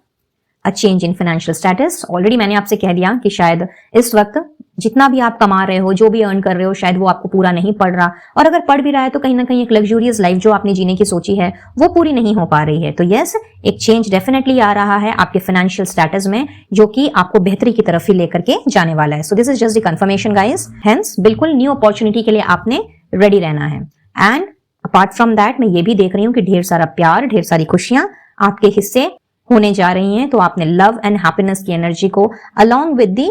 a change in financial status. Already मैंने आपसे कह दिया कि शायद इस वक्त जितना भी आप कमा रहे हो, जो भी अर्न कर रहे हो, शायद वो आपको पूरा नहीं पड़ रहा, और अगर पड़ भी रहा है तो कहीं ना कहीं एक लग्जूरियस लाइफ जो आपने जीने की सोची है वो पूरी नहीं हो पा रही है। तो यस, एक चेंज डेफिनेटली आ रहा है आपके फाइनेंशियल स्टेटस में, जो कि आपको बेहतरी की तरफ ही लेकर के जाने वाला है। So this is just the confirmation guys. Hence बिल्कुल न्यू अपॉर्चुनिटी के लिए आपने रेडी रहना है। एंड अपार्ट फ्रॉम दैट मैं ये भी देख रही हूँ कि ढेर सारा प्यार, ढेर सारी खुशियां आपके हिस्से होने जा रही हैं। तो आपने लव एंड हैप्पीनेस की एनर्जी को अलॉन्ग विद दी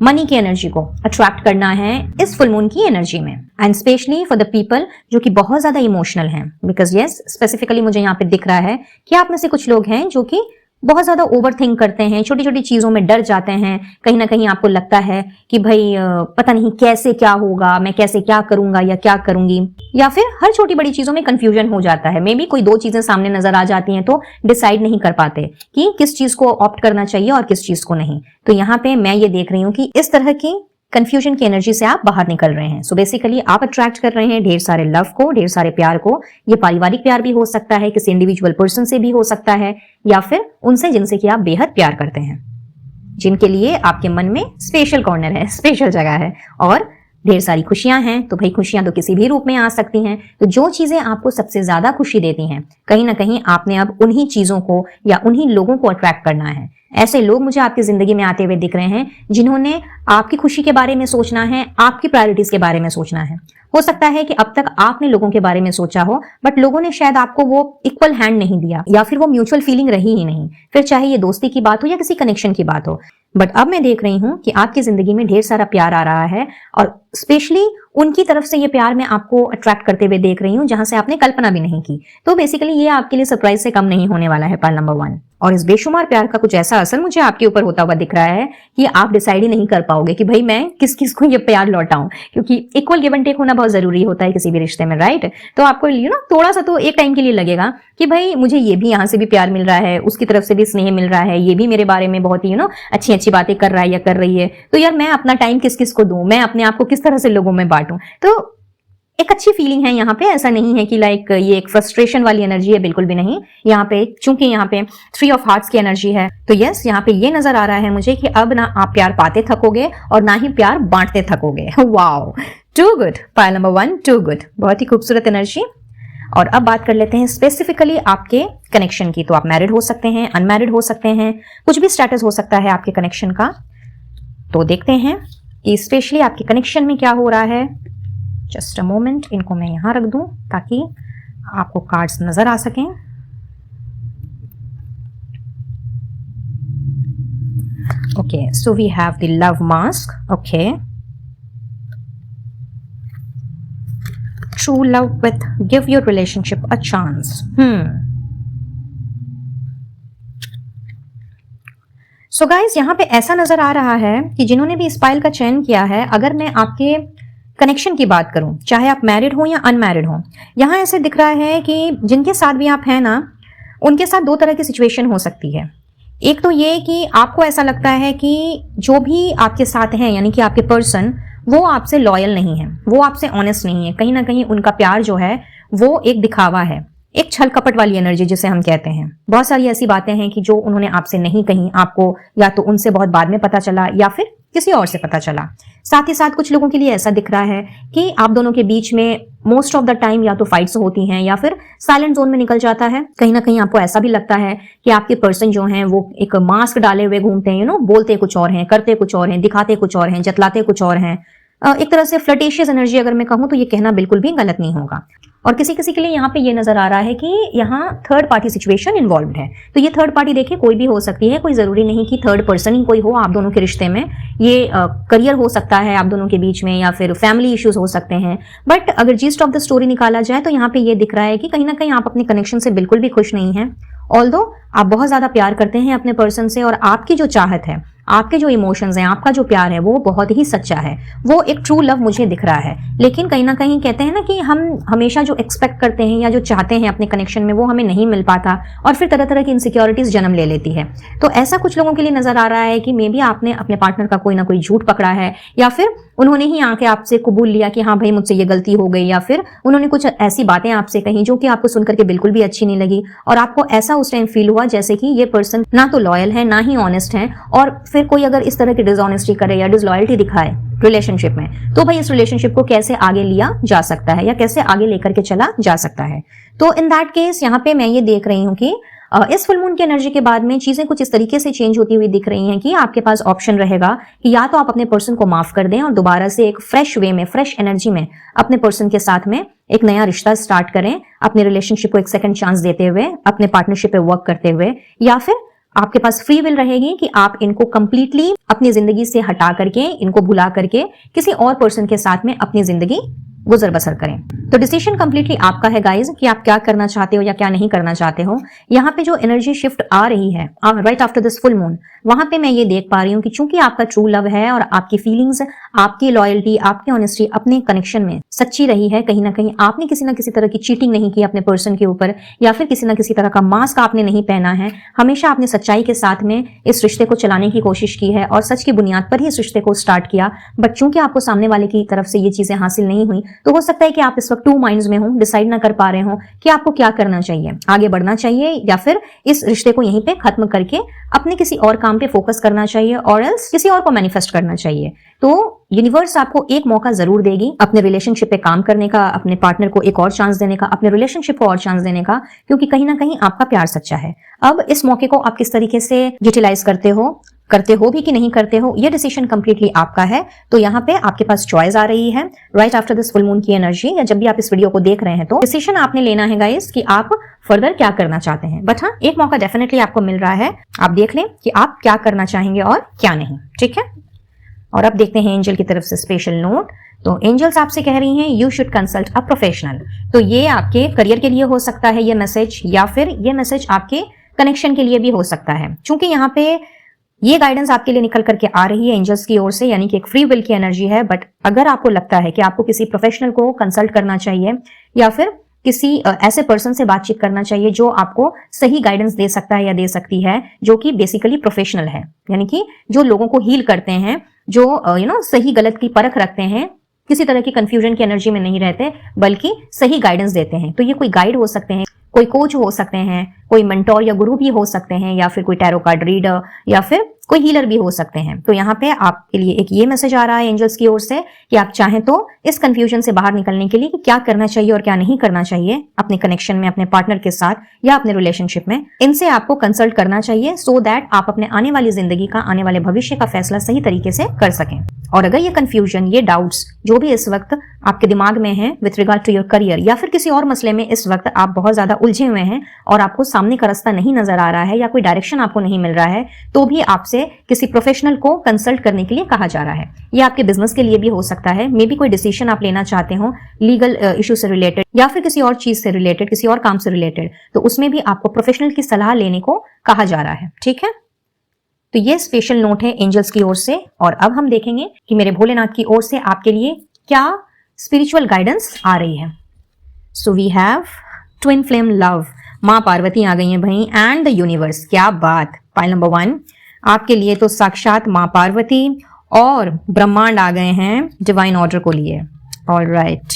मनी की एनर्जी को अट्रैक्ट करना है इस फुल मून की एनर्जी में। And specially for the people जो कि बहुत ज्यादा इमोशनल हैं, बिकॉज यस, स्पेसिफिकली मुझे यहाँ पे दिख रहा है कि आप में से कुछ लोग हैं जो कि बहुत ज्यादा ओवर थिंक करते हैं, छोटी छोटी चीजों में डर जाते हैं। कहीं ना कहीं आपको लगता है कि भाई पता नहीं कैसे क्या होगा, मैं कैसे क्या करूंगा या क्या करूंगी, या फिर हर छोटी बड़ी चीजों में कंफ्यूजन हो जाता है। मे बी कोई 2 चीजें सामने नजर आ जाती हैं तो डिसाइड नहीं कर पाते कि किस चीज को ऑप्ट करना चाहिए और किस चीज को नहीं। तो यहाँ पे मैं ये देख रही हूँ कि इस तरह की कंफ्यूजन की एनर्जी से आप बाहर निकल रहे हैं। सो बेसिकली आप अट्रैक्ट कर रहे हैं ढेर सारे लव को, ढेर सारे प्यार को। ये पारिवारिक प्यार भी हो सकता है, किसी इंडिविजुअल पर्सन से भी हो सकता है, या फिर उनसे जिनसे कि आप बेहद प्यार करते हैं, जिनके लिए आपके मन में स्पेशल कॉर्नर है, स्पेशल जगह है। और ढेर सारी खुशियां हैं, तो भाई खुशियां तो किसी भी रूप में आ सकती हैं। तो जो चीजें आपको सबसे ज्यादा खुशी देती हैं, कहीं ना कहीं आपने अब उन्हीं चीजों को या उन्हीं लोगों को अट्रैक्ट करना है। ऐसे लोग मुझे आपकी जिंदगी में आते हुए दिख रहे हैं जिन्होंने आपकी खुशी के बारे में सोचना है, आपकी प्रायोरिटीज के बारे में सोचना है। हो सकता है कि अब तक आपने लोगों के बारे में सोचा हो, बट लोगों ने शायद आपको वो इक्वल हैंड नहीं दिया, या फिर वो म्यूचुअल फीलिंग रही ही नहीं, फिर चाहे ये दोस्ती की बात हो या किसी कनेक्शन की बात हो। बट अब मैं देख रही हूं कि आपकी जिंदगी में ढेर सारा प्यार आ रहा है, और स्पेशली उनकी तरफ से ये प्यार मैं आपको अट्रैक्ट करते हुए देख रही हूं जहां से आपने कल्पना भी नहीं की। तो बेसिकली ये आपके लिए सरप्राइज से कम नहीं होने वाला है, पॉइंट नंबर 1। और इस बेशुमार प्यार का कुछ ऐसा असर मुझे आपके ऊपर होता हुआ दिख रहा है कि आप डिसाइड ही नहीं कर पाओगे कि भाई मैं किस किस को ये प्यार लौटाऊं, क्योंकि इक्वल गिव एंड टेक होना बहुत जरूरी होता है किसी भी रिश्ते में, राइट। तो आपको थोड़ा सा तो एक टाइम के लिए लगेगा कि भाई मुझे ये भी यहाँ से भी प्यार मिल रहा है, उसकी तरफ से भी स्नेह मिल रहा है, ये भी मेरे बारे में बहुत ही अच्छी अच्छी बातें कर रहा है या कर रही है, तो यार मैं अपना टाइम किस किस को दूं, मैं अपने आप को किस तरह से लोगों में बांटूं। तो एक अच्छी फीलिंग है यहाँ पे, ऐसा नहीं है कि लाइक ये एक फ्रस्ट्रेशन वाली एनर्जी है, बिल्कुल भी नहीं। यहाँ पे चूंकि यहाँ पे 3 ऑफ हार्ट्स की एनर्जी है, तो यस यहाँ पे ये नजर आ रहा है मुझे कि अब ना आप प्यार पाते थकोगे और ना ही प्यार बांटते थकोगे। Wow, too good, pile number 1, too good, बहुत ही खूबसूरत एनर्जी। और अब बात कर लेते हैं स्पेसिफिकली आपके कनेक्शन की। तो आप मैरिड हो सकते हैं, अनमैरिड हो सकते हैं, कुछ भी स्टेटस हो सकता है आपके कनेक्शन का। तो देखते हैं कि स्पेशली आपके कनेक्शन में क्या हो रहा है। जस्ट अ मोमेंट, इनको मैं यहां रख दूं ताकि आपको कार्ड्स नजर आ सकें। Okay, so we have the love mask. Okay, true love with give your relationship a chance. So guys, यहां पे ऐसा नजर आ रहा है कि जिन्होंने भी इस पाइल का चयन किया है, अगर मैं आपके कनेक्शन की बात करूं, चाहे आप मैरिड हो या अनमैरिड हो, यहां ऐसे दिख रहा है कि जिनके साथ भी आप हैं ना, उनके साथ 2 तरह की सिचुएशन हो सकती है। एक तो ये कि आपको ऐसा लगता है कि जो भी आपके साथ हैं, यानी कि आपके पर्सन, वो आपसे लॉयल नहीं है, वो आपसे ऑनेस्ट नहीं है, कहीं ना कहीं उनका प्यार जो है वो एक दिखावा है, एक छल कपट वाली एनर्जी जिसे हम कहते हैं। बहुत सारी ऐसी बातें हैं कि जो उन्होंने आपसे नहीं कही, आपको या तो उनसे बहुत बाद में पता चला या फिर किसी और से पता चला। साथ ही साथ कुछ लोगों के लिए ऐसा दिख रहा है कि आप दोनों के बीच में मोस्ट ऑफ द टाइम या तो फाइट्स होती हैं या फिर साइलेंट जोन में निकल जाता है। कहीं ना कहीं आपको ऐसा भी लगता है कि आपके पर्सन जो हैं वो एक मास्क डाले हुए घूमते हैं, बोलते कुछ और हैं, करते कुछ और हैं, दिखाते कुछ और हैं, जतलाते कुछ और हैं। एक तरह से फ्लर्टेशियस एनर्जी अगर मैं कहूं तो ये कहना बिल्कुल भी गलत नहीं होगा। और किसी किसी के लिए यहाँ पे ये नजर आ रहा है कि यहाँ थर्ड पार्टी सिचुएशन इन्वॉल्व है। तो ये थर्ड पार्टी देखिए कोई भी हो सकती है, कोई जरूरी नहीं कि थर्ड पर्सन ही कोई हो आप दोनों के रिश्ते में। ये करियर हो सकता है आप दोनों के बीच में, या फिर फैमिली इश्यूज हो सकते हैं। बट अगर जीस्ट ऑफ द स्टोरी निकाला जाए तो यहाँ पे ये दिख रहा है कि कहीं ना कहीं आप अपने कनेक्शन से बिल्कुल भी खुश नहीं हैं। ऑल्दो आप बहुत ज्यादा प्यार करते हैं अपने पर्सन से, और आपकी जो चाहत है, आपके जो इमोशंस हैं, आपका जो प्यार है वो बहुत ही सच्चा है, वो एक ट्रू लव मुझे दिख रहा है। लेकिन कहीं ना कहीं कहते हैं ना कि हम हमेशा जो एक्सपेक्ट करते हैं या जो चाहते हैं अपने कनेक्शन में वो हमें नहीं मिल पाता, और फिर तरह तरह की इनसिक्योरिटीज जन्म ले लेती है। तो ऐसा कुछ लोगों के लिए नजर आ रहा है कि मे बी आपने अपने पार्टनर का कोई ना कोई झूठ पकड़ा है, या फिर उन्होंने ही आके आपसे कबूल लिया कि हाँ भाई मुझसे ये गलती हो गई, या फिर उन्होंने कुछ ऐसी बातें आपसे कही जो कि आपको सुनकर के बिल्कुल भी अच्छी नहीं लगी, और आपको ऐसा उस टाइम फील हुआ जैसे कि ये पर्सन ना तो लॉयल है ना ही ऑनेस्ट है। और फिर कोई अगर इस तरह की डिसऑनेस्टी करे या डिसलॉयल्टी दिखाए रिलेशनशिप में, तो भाई इस रिलेशनशिप को कैसे आगे लिया जा सकता है या कैसे आगे लेकर के चला जा सकता है। तो इन दैट केस यहाँ पे मैं ये देख रही हूँ कि इस फुल मून की एनर्जी के बाद में चीजें कुछ इस तरीके से चेंज होती हुई दिख रही हैं कि आपके पास ऑप्शन रहेगा कि या तो आप अपने पर्सन को माफ कर दें और दोबारा से एक फ्रेश वे में, फ्रेश एनर्जी में अपने पर्सन के साथ में एक नया रिश्ता स्टार्ट करें, अपने रिलेशनशिप को एक सेकंड चांस देते हुए, अपने पार्टनरशिप पे वर्क करते हुए, या फिर आपके पास फ्री विल रहेगी कि आप इनको कंप्लीटली अपनी जिंदगी से हटा करके, इनको भुला करके किसी और पर्सन के साथ में अपनी जिंदगी गुजर बसर करें। तो डिसीजन कंप्लीटली आपका है गाइज कि आप क्या करना चाहते हो या क्या नहीं करना चाहते हो। यहाँ पे जो एनर्जी शिफ्ट आ रही है right after this full moon, वहां पे मैं ये देख पा रही हूँ कि चूंकि आपका ट्रू लव है और आपकी फीलिंग्स, आपकी लॉयल्टी, आपकी ऑनेस्टी अपने कनेक्शन में सच्ची रही है, कहीं ना कहीं आपने किसी ना किसी तरह की चीटिंग नहीं की अपने पर्सन के ऊपर, या फिर किसी ना किसी तरह का मास्क आपने नहीं पहना है, हमेशा आपने सच्चाई के साथ में इस रिश्ते को चलाने की कोशिश की है और सच की बुनियाद पर ही इस रिश्ते को स्टार्ट किया। बट चूंकि आपको सामने वाले की तरफ से ये चीजें हासिल नहीं हुई, तो हो सकता है कि आप इस वक्त 2 माइंड्स में हो, डिसाइड ना कर पा रहे हो कि आपको क्या करना चाहिए, आगे बढ़ना चाहिए या फिर इस रिश्ते को यहीं पे खत्म करके अपने किसी और काम पे फोकस करना चाहिए, और एल्स किसी और को मैनिफेस्ट करना चाहिए। तो यूनिवर्स आपको एक मौका जरूर देगी अपने रिलेशनशिप पे काम करने का, अपने पार्टनर को एक और चांस देने का, अपने रिलेशनशिप को और चांस देने का, क्योंकि कहीं ना कहीं आपका प्यार सच्चा है। अब इस मौके को आप किस तरीके से यूटिलाइज करते हो भी कि नहीं करते हो, ये डिसीजन कंप्लीटली आपका है। तो यहाँ पे आपके पास चॉइस आ रही है right after this full moon की एनर्जी, या जब भी आप इस वीडियो को देख रहे हैं तो डिसीजन आपने लेना है गाइस कि आप फर्दर क्या करना चाहते हैं। बट हाँ, एक मौका डेफिनेटली आपको मिल रहा है, आप देख लें कि आप क्या करना चाहेंगे और क्या नहीं, ठीक है। और अब देखते हैं एंजल की तरफ से स्पेशल नोट। तो एंजल्स आपसे कह रही हैं you should consult a professional. तो ये आपके करियर के लिए हो सकता है ये मैसेज, या फिर ये मैसेज आपके कनेक्शन के लिए भी हो सकता है। क्योंकि यहाँ पे ये गाइडेंस आपके लिए निकल करके आ रही है एंजल्स की ओर से, यानी कि एक फ्री विल की एनर्जी है। बट अगर आपको लगता है कि आपको किसी प्रोफेशनल को कंसल्ट करना चाहिए या फिर किसी ऐसे पर्सन से बातचीत करना चाहिए जो आपको सही गाइडेंस दे सकता है या दे सकती है, जो कि बेसिकली प्रोफेशनल है, यानी कि जो लोगों को हील करते हैं, जो सही गलत की परख रखते हैं, किसी तरह की कंफ्यूजन की एनर्जी में नहीं रहते, बल्कि सही गाइडेंस देते हैं। तो ये कोई गाइड हो सकते हैं, कोई कोच हो सकते हैं, कोई मेंटोर या गुरु भी हो सकते हैं, या फिर कोई टैरो कार्ड रीडर, या फिर कोई हीलर भी हो सकते हैं। तो यहाँ पे आपके लिए एक ये मैसेज आ रहा है एंजल्स की ओर से कि आप चाहें तो इस कंफ्यूजन से बाहर निकलने के लिए कि क्या करना चाहिए और क्या नहीं करना चाहिए अपने कनेक्शन में, अपने पार्टनर के साथ या अपने रिलेशनशिप में, इनसे आपको कंसल्ट करना चाहिए सो दैट आप अपने आने वाली जिंदगी का, आने वाले भविष्य का फैसला सही तरीके से कर सकें। और अगर ये कंफ्यूजन, ये डाउट्स जो भी इस वक्त आपके दिमाग में है with regard to your career या फिर किसी और मसले में इस वक्त आप बहुत ज्यादा उलझे हुए हैं और आपको सामने का रास्ता नहीं नजर आ रहा है या कोई डायरेक्शन आपको नहीं मिल रहा है, तो भी आपसे किसी प्रोफेशनल को कंसल्ट करने के लिए कहा जा रहा है। ये आपके बिजनेस के लिए भी हो सकता है, मे बी कोई डिसीजन आप लेना चाहते हो लीगल इशू से रिलेटेड या फिर किसी और चीज से रिलेटेड, किसी और काम से रिलेटेड, तो उसमें भी आपको प्रोफेशनल की सलाह लेने को कहा जा रहा है। ठीक है, तो ये स्पेशल नोट है एंजल्स की ओर से। और अब हम देखेंगे कि मेरे भोलेनाथ की ओर से आपके लिए क्या स्पिरिचुअल गाइडेंस आ रही है। So we have twin flame love, माँ पार्वती आ गई हैं भाई, एंड द यूनिवर्स। क्या बात। पाइल नंबर 1 आपके लिए तो साक्षात माँ पार्वती और ब्रह्मांड आ गए हैं डिवाइन ऑर्डर को लिए। ऑलराइट,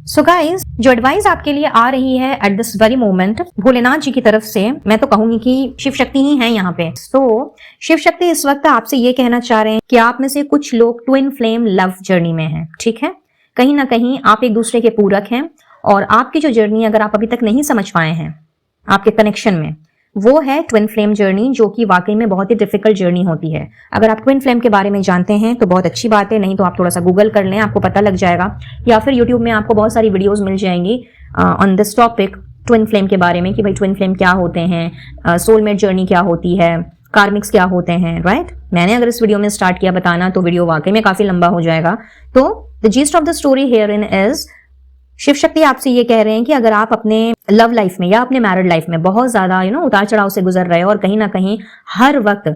सो गाइज, जो एडवाइस आपके लिए आ रही है at this very moment Bholenath ji की तरफ से, मैं तो कहूंगी कि शिव शक्ति ही है यहाँ पे। तो शिव शक्ति इस वक्त आपसे ये कहना चाह रहे हैं कि आप में से कुछ लोग ट्विन फ्लेम लव जर्नी में हैं। ठीक है, कहीं ना कहीं आप एक दूसरे के पूरक हैं और आपकी जो जर्नी अगर आप अभी तक नहीं समझ पाए हैं आपके कनेक्शन में, वो है ट्विन फ्लेम जर्नी, जो कि वाकई में बहुत ही डिफिकल्ट जर्नी होती है। अगर आप ट्विन फ्लेम के बारे में जानते हैं तो बहुत अच्छी बात है, नहीं तो आप थोड़ा सा गूगल कर लें, आपको पता लग जाएगा, या फिर यूट्यूब में आपको बहुत सारी वीडियोस मिल जाएंगी on this topic twin flame के बारे में कि भाई ट्विन फ्लेम क्या होते हैं, सोलमेट जर्नी क्या होती है, कार्मिक्स क्या होते हैं। राइट, मैंने अगर इस वीडियो में स्टार्ट किया बताना तो वीडियो वाकई में काफी लंबा हो जाएगा। तो the gist of the story here in is, Shiva Shakti आपसे ये कह रहे हैं कि अगर आप अपने लव लाइफ में या अपने मैरिड लाइफ में बहुत ज्यादा उतार चढ़ाव से गुजर रहे हो और कहीं ना कहीं हर वक्त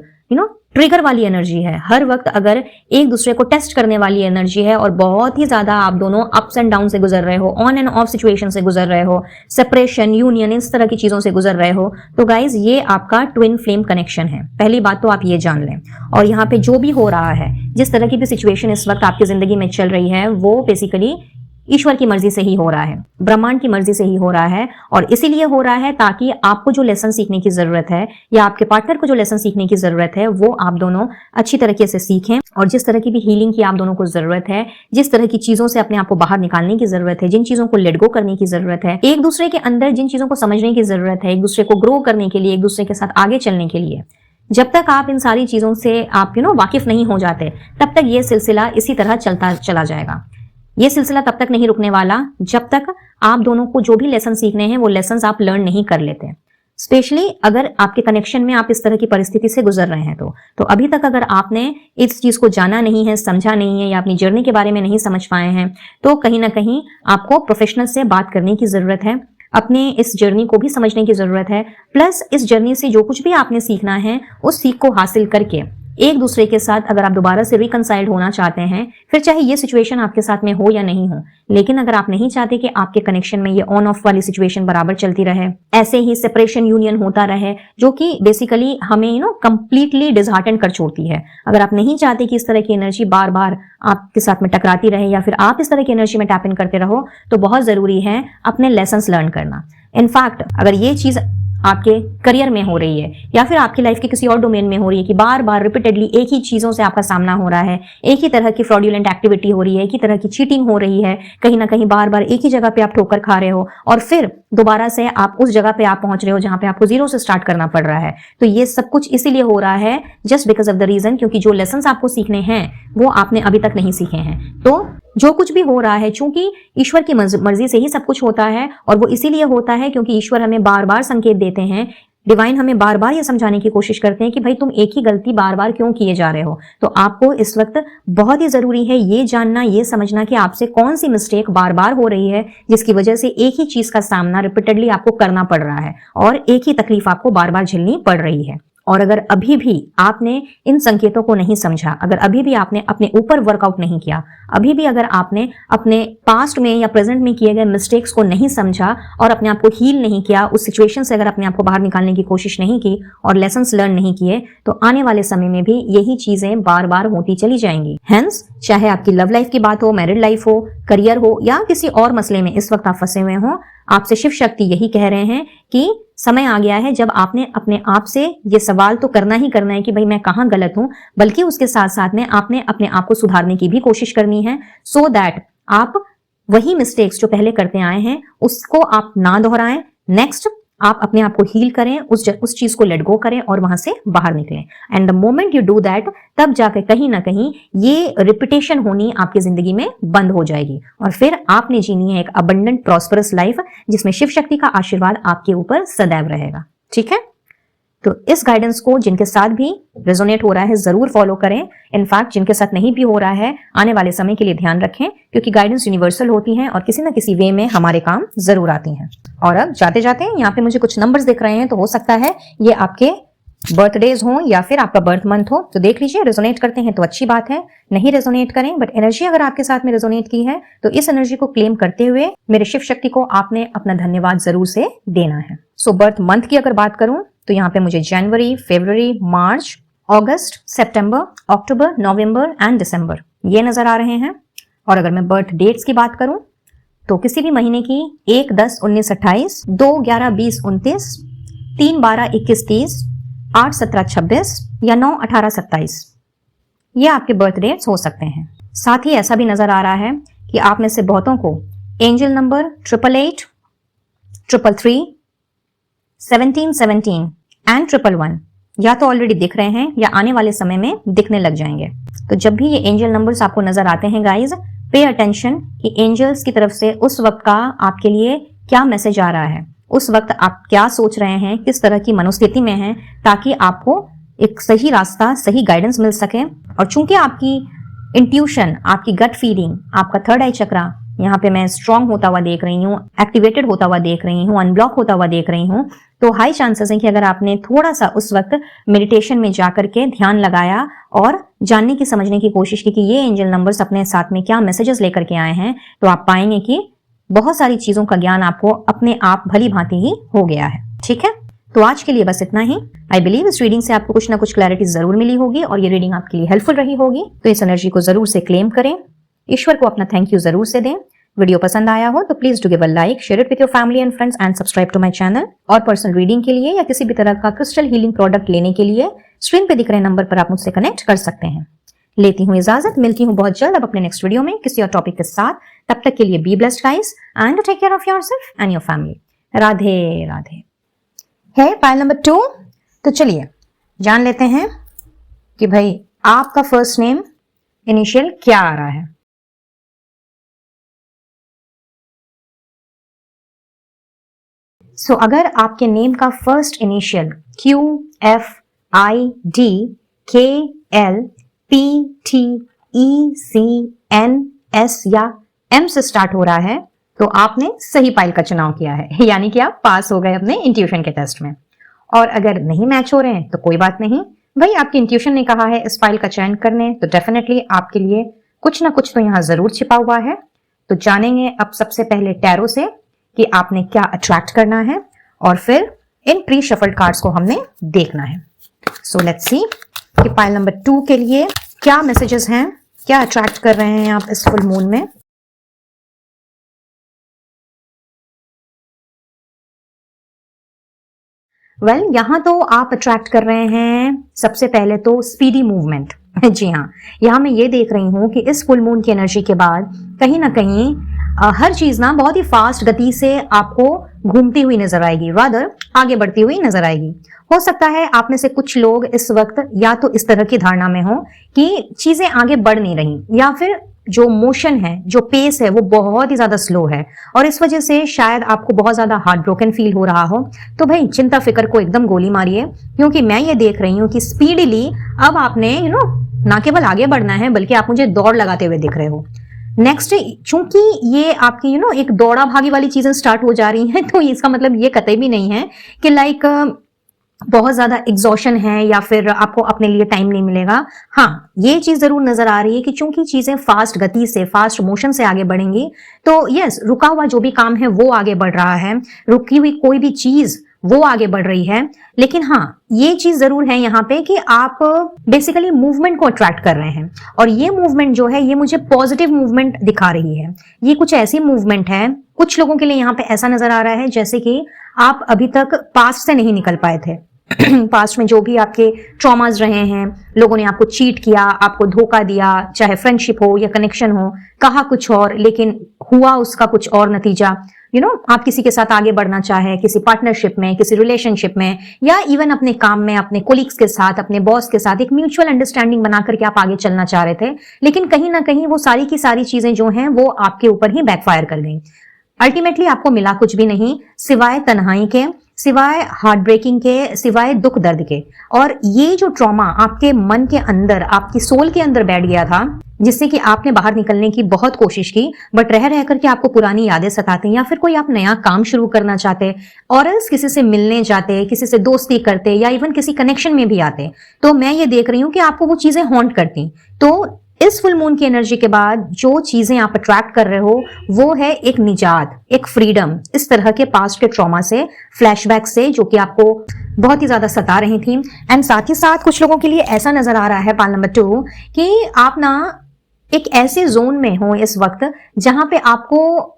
ट्रिगर वाली एनर्जी है, हर वक्त अगर एक दूसरे को टेस्ट करने वाली एनर्जी है और बहुत ही ज्यादा आप दोनों अप्स एंड डाउन से गुजर रहे हो, ऑन एंड ऑफ सिचुएशन से गुजर रहे हो, सेपरेशन, यूनियन, इस तरह की चीजों से गुजर रहे हो, तो गाइज ये आपका ट्विन फ्लेम कनेक्शन है। पहली बात तो आप ये जान लें। और यहाँ पे जो भी हो रहा है, जिस तरह की भी सिचुएशन इस वक्त आपकी जिंदगी में चल रही है, वो बेसिकली ईश्वर की मर्जी से ही हो रहा है, ब्रह्मांड की मर्जी से ही हो रहा है। और इसीलिए हो रहा है ताकि आपको जो लेसन सीखने की जरूरत है या आपके पार्टनर को जो लेसन सीखने की जरूरत है, वो आप दोनों अच्छी तरीके से सीखें। और जिस तरह की भी हीलिंग की आप दोनों को जरूरत है, जिस तरह की चीजों से अपने आप को बाहर निकालने की जरूरत है, जिन चीजों को लेट गो करने की जरूरत है, एक दूसरे के अंदर जिन चीजों को समझने की जरूरत है, एक दूसरे को ग्रो करने के लिए, एक दूसरे के साथ आगे चलने के लिए, जब तक आप इन सारी चीजों से आप वाकिफ नहीं हो जाते, तब तक ये सिलसिला इसी तरह चलता चला जाएगा। ये सिलसिला तब तक नहीं रुकने वाला जब तक आप दोनों को जो भी लेसन सीखने हैं वो लेसन्स आप लर्न नहीं कर लेते। स्पेशली अगर आपके कनेक्शन में आप इस तरह की परिस्थिति से गुजर रहे हैं तो अभी तक अगर आपने इस चीज को जाना नहीं है, समझा नहीं है, या अपनी जर्नी के बारे में नहीं समझ पाए हैं, तो कहीं ना कहीं आपको प्रोफेशनल से बात करने की जरूरत है, अपने इस जर्नी को भी समझने की जरूरत है। प्लस इस जर्नी से जो कुछ भी आपने सीखना है उस सीख को हासिल करके एक दूसरे के साथ अगर आप दोबारा से रिकंसाइल्ड होना चाहते हैं, फिर चाहे ये सिचुएशन आपके साथ में हो या नहीं हो, लेकिन अगर आप नहीं चाहते कि आपके कनेक्शन में ये ऑन ऑफ वाली सिचुएशन बराबर चलती रहे, ऐसे ही सेपरेशन यूनियन होता रहे, जो कि बेसिकली हमें कंप्लीटली डिसहार्टन कर छोड़ती है। अगर आप नहीं चाहते कि इस तरह की एनर्जी बार बार आपके साथ में टकराती रहे या फिर आप इस तरह की एनर्जी में टैप इन करते रहो, तो बहुत जरूरी है अपने लेसन्स लर्न करना। इनफैक्ट अगर ये चीज आपके करियर में हो रही है या फिर आपकी लाइफ के किसी और डोमेन में हो रही है कि बार बार रिपीटेडली एक ही चीजों से आपका सामना हो रहा है, एक ही तरह की फ्रॉडुलेंट एक्टिविटी हो रही है, एक ही तरह की चीटिंग हो रही है, कहीं ना कहीं बार बार एक ही जगह पे आप ठोकर खा रहे हो और फिर दोबारा से आप उस जगह पे आप पहुंच रहे हो जहां पे आपको जीरो से स्टार्ट करना पड़ रहा है, तो ये सब कुछ इसीलिए हो रहा है just because of the reason, क्योंकि जो लेसन्स आपको सीखने हैं वो आपने अभी तक नहीं सीखे हैं। तो जो कुछ भी हो रहा है, चूंकि ईश्वर की मर्जी से ही सब कुछ होता है और वो इसीलिए होता है क्योंकि ईश्वर हमें बार बार संकेत देते हैं डिवाइन हमें बार बार ये समझाने की कोशिश करते हैं कि भाई तुम एक ही गलती बार बार क्यों किए जा रहे हो। तो आपको इस वक्त बहुत ही जरूरी है ये जानना, ये समझना कि आपसे कौन सी मिस्टेक बार बार हो रही है जिसकी वजह से एक ही चीज का सामना रिपीटेडली आपको करना पड़ रहा है और एक ही तकलीफ आपको बार बार झेलनी पड़ रही है। और अगर अभी भी आपने इन संकेतों को नहीं समझा, अगर अभी भी आपने अपने ऊपर वर्कआउट नहीं किया, अभी भी अगर आपने अपने पास्ट में या प्रेजेंट में किए गए मिस्टेक्स को नहीं समझा और अपने आप को हील नहीं किया, उस सिचुएशन से अगर अपने आप को बाहर निकालने की कोशिश नहीं की और लेसन्स लर्न नहीं किए, तो आने वाले समय में भी यही चीजें बार बार होती चली जाएंगी। हेंस चाहे आपकी लव लाइफ की बात हो, मैरिड लाइफ हो, करियर हो या किसी और मसले में इस वक्त आप फंसे हुए हो, आपसे शिव शक्ति यही कह रहे हैं कि समय आ गया है जब आपने अपने आप से ये सवाल तो करना ही करना है कि भाई मैं कहाँ गलत हूं, बल्कि उसके साथ साथ में आपने अपने आप को सुधारने की भी कोशिश करनी है, सो दैट आप वही मिस्टेक्स जो पहले करते आए हैं उसको आप ना दोहराएं। नेक्स्ट आप अपने आप को हील करें, उस चीज को लेट गो करें और वहां से बाहर निकलें। And the moment you do that, तब जाकर कहीं ना कहीं ये रिपीटेशन होनी आपकी जिंदगी में बंद हो जाएगी और फिर आपने जीनी है एक अबंडेंट प्रॉस्परस लाइफ जिसमें शिव शक्ति का आशीर्वाद आपके ऊपर सदैव रहेगा। ठीक है, तो इस गाइडेंस को जिनके साथ भी रेजोनेट हो रहा है जरूर फॉलो करें। इनफैक्ट जिनके साथ नहीं भी हो रहा है आने वाले समय के लिए ध्यान रखें, क्योंकि गाइडेंस यूनिवर्सल होती हैं और किसी ना किसी वे में हमारे काम जरूर आती हैं। और अब जाते जाते यहाँ पे मुझे कुछ नंबर्स दिख रहे हैं, तो हो सकता है ये आपके बर्थडेज हो या फिर आपका बर्थ मंथ हो, तो देख लीजिए। रेजोनेट करते हैं तो अच्छी बात है, नहीं रेजोनेट करें, बट एनर्जी अगर आपके साथ में रेजोनेट की है तो इस एनर्जी को क्लेम करते हुए मेरे शिव शक्ति को आपने अपना धन्यवाद जरूर से देना है। सो बर्थ मंथ की अगर बात करूं तो यहाँ पे मुझे जनवरी, फरवरी, मार्च, अगस्त, सितंबर, अक्टूबर, नवंबर एंड दिसंबर ये नजर आ रहे हैं। और अगर मैं बर्थ डेट्स की बात करूं तो किसी भी महीने की 1, 10, 19, 28, 2, 11, 20, 29, 3, 12, 21, 30, 8, 17, 26 या 9, 18, 27 ये आपके बर्थ डेट्स हो सकते हैं। साथ ही ऐसा भी नजर आ रहा है कि आप में से बहुतों को एंजल नंबर 888, 333, 1717 एंड 111 या तो ऑलरेडी दिख रहे हैं या आने वाले समय में दिखने लग जाएंगे। तो जब भी ये एंजल नंबर्स आपको नजर आते हैं गाइज, पे अटेंशन कि एंजल्स की तरफ से उस वक्त का आपके लिए क्या मैसेज आ रहा है, उस वक्त आप क्या सोच रहे हैं, किस तरह की मनोस्थिति में हैं, ताकि आपको एक सही रास्ता, सही गाइडेंस मिल सके। और चूंकि आपकी इंट्यूशन, आपकी गट फीलिंग, आपका थर्ड आई चक्रा यहाँ पे मैं स्ट्रांग होता हुआ देख रही हूँ, एक्टिवेटेड होता हुआ देख रही हूँ, अनब्लॉक होता हुआ देख रही हूँ, तो हाई चांसेस है कि अगर आपने थोड़ा सा उस वक्त मेडिटेशन में जाकर के ध्यान लगाया और जानने की, समझने की कोशिश की कि ये एंजल नंबर्स अपने साथ में क्या मैसेजेस लेकर के आए हैं, तो आप पाएंगे कि बहुत सारी चीजों का ज्ञान आपको अपने आप भली भांति ही हो गया है। ठीक है, तो आज के लिए बस इतना ही। आई बिलीव इस रीडिंग से आपको कुछ ना कुछ क्लैरिटी जरूर मिली होगी और ये रीडिंग आपके लिए हेल्पफुल रही होगी। तो इस एनर्जी को जरूर से क्लेम करें, ईश्वर को अपना थैंक यू जरूर से दें। वीडियो पसंद आया हो तो please do give a like, share it with your family and friends and subscribe to my channel. और पर्सनल रीडिंग के लिए या किसी भी तरह का क्रिस्टल हीलिंग प्रोडक्ट लेने के लिए स्क्रीन पे दिख रहे नंबर पर आप मुझसे कनेक्ट कर सकते हैं। लेती हूँ इजाजत, मिलती हूँ बहुत जल्द अब अपने नेक्स्ट वीडियो में किसी और टॉपिक के साथ। तब तक के लिए be blessed guys and take care of yourself and your family. Radhe Radhe. है पाइल नंबर 2, तो चलिए जान लेते हैं कि भाई आपका फर्स्ट नेम इनिशियल क्या आ रहा है। अगर आपके नेम का first initial Q, F, I, D, K, L, P, T, E, C, N, S या M से स्टार्ट हो रहा है तो आपने सही पाइल का चुनाव किया है, यानी कि आप पास हो गए अपने इंट्यूशन के टेस्ट में। और अगर नहीं मैच हो रहे हैं तो कोई बात नहीं, भाई आपकी इंट्यूशन ने कहा है इस पाइल का चयन करने, तो डेफिनेटली आपके लिए कुछ ना कुछ तो यहाँ जरूर छिपा हुआ है। तो जानेंगे अब सबसे पहले टैरो से कि आपने क्या अट्रैक्ट करना है और फिर इन प्री शफल्ड कार्ड्स को हमने देखना है। सो लेट्स सी कि पाइल नंबर 2 के लिए क्या मैसेजेस हैं, क्या अट्रैक्ट कर रहे हैं आप इस फुल मून में। वेल, यहां तो आप अट्रैक्ट कर रहे हैं सबसे पहले तो स्पीडी मूवमेंट। जी हाँ, यहां मैं ये देख रही हूं कि इस फुल मून की एनर्जी के बाद कहीं ना कहीं हर चीज ना बहुत ही फास्ट गति से आपको घूमती हुई नजर आएगी, रादर आगे बढ़ती हुई नजर आएगी। हो सकता है आप में से कुछ लोग इस वक्त या तो इस तरह की धारणा में हो कि चीजें आगे बढ़ नहीं रही, या फिर जो मोशन है, जो पेस है, वो बहुत ही ज्यादा स्लो है और इस वजह से शायद आपको बहुत ज्यादा हार्ट ब्रोकन फील हो रहा हो। तो भाई चिंता फिक्र को एकदम गोली मारिए, क्योंकि मैं ये देख रही हूँ कि स्पीडली अब आपने ना केवल आगे बढ़ना है बल्कि आप मुझे दौड़ लगाते हुए दिख रहे हो। नेक्स्ट, चूंकि ये आपकी एक दौड़ा भागी वाली चीजें स्टार्ट हो जा रही हैं, तो इसका मतलब ये कतई भी नहीं है कि लाइक बहुत ज्यादा एग्जॉशन है या फिर आपको अपने लिए टाइम नहीं मिलेगा। हाँ, ये चीज जरूर नजर आ रही है कि चूंकि चीजें फास्ट गति से, फास्ट मोशन से आगे बढ़ेंगी, तो यस, रुका हुआ जो भी काम है वो आगे बढ़ रहा है, रुकी हुई कोई भी चीज वो आगे बढ़ रही है। लेकिन हाँ, ये चीज जरूर है यहाँ पे कि आप बेसिकली मूवमेंट को अट्रैक्ट कर रहे हैं और ये मूवमेंट जो है ये मुझे पॉजिटिव मूवमेंट दिखा रही है। ये कुछ ऐसी मूवमेंट है, कुछ लोगों के लिए यहाँ पे ऐसा नजर आ रहा है जैसे कि आप अभी तक पास्ट से नहीं निकल पाए थे। पास्ट में जो भी आपके ट्रॉमास रहे हैं, लोगों ने आपको चीट किया, आपको धोखा दिया, चाहे फ्रेंडशिप हो या कनेक्शन हो, कहा कुछ और लेकिन हुआ उसका कुछ और नतीजा। आप किसी के साथ आगे बढ़ना चाहे, किसी पार्टनरशिप में, किसी रिलेशनशिप में या इवन अपने काम में, अपने कोलीग्स के साथ, अपने बॉस के साथ एक म्यूचुअल अंडरस्टैंडिंग बना करके आप आगे चलना चाह रहे थे, लेकिन कहीं ना कहीं वो सारी की सारी चीजें जो हैं वो आपके ऊपर ही बैकफायर कर गई। अल्टीमेटली आपको मिला कुछ भी नहीं सिवाय तन्हाई के, सिवाय हार्ट ब्रेकिंग के, सिवाय दुख दर्द के। और ये जो ट्रॉमा आपके मन के अंदर, आपकी सोल के अंदर बैठ गया था, जिससे कि आपने बाहर निकलने की बहुत कोशिश की, बट रह करके आपको पुरानी यादें सताती, या फिर कोई आप नया काम शुरू करना चाहते और एल्स किसी से मिलने जाते, किसी से दोस्ती करते या इवन किसी कनेक्शन में भी आते, तो मैं ये देख रही हूँ कि आपको वो चीजें हॉन्ट करती। तो इस फुल मून की एनर्जी के बाद जो चीजें आप अट्रैक्ट कर रहे हो वो है एक निजात, एक फ्रीडम इस तरह के पास्ट के ट्रॉमा से, फ्लैशबैक से, जो कि आपको बहुत ही ज्यादा सता रही थी। एंड साथ ही साथ कुछ लोगों के लिए ऐसा नजर आ रहा है पाल नंबर 2 कि आप ना एक ऐसे जोन में हो इस वक्त जहां पे आपको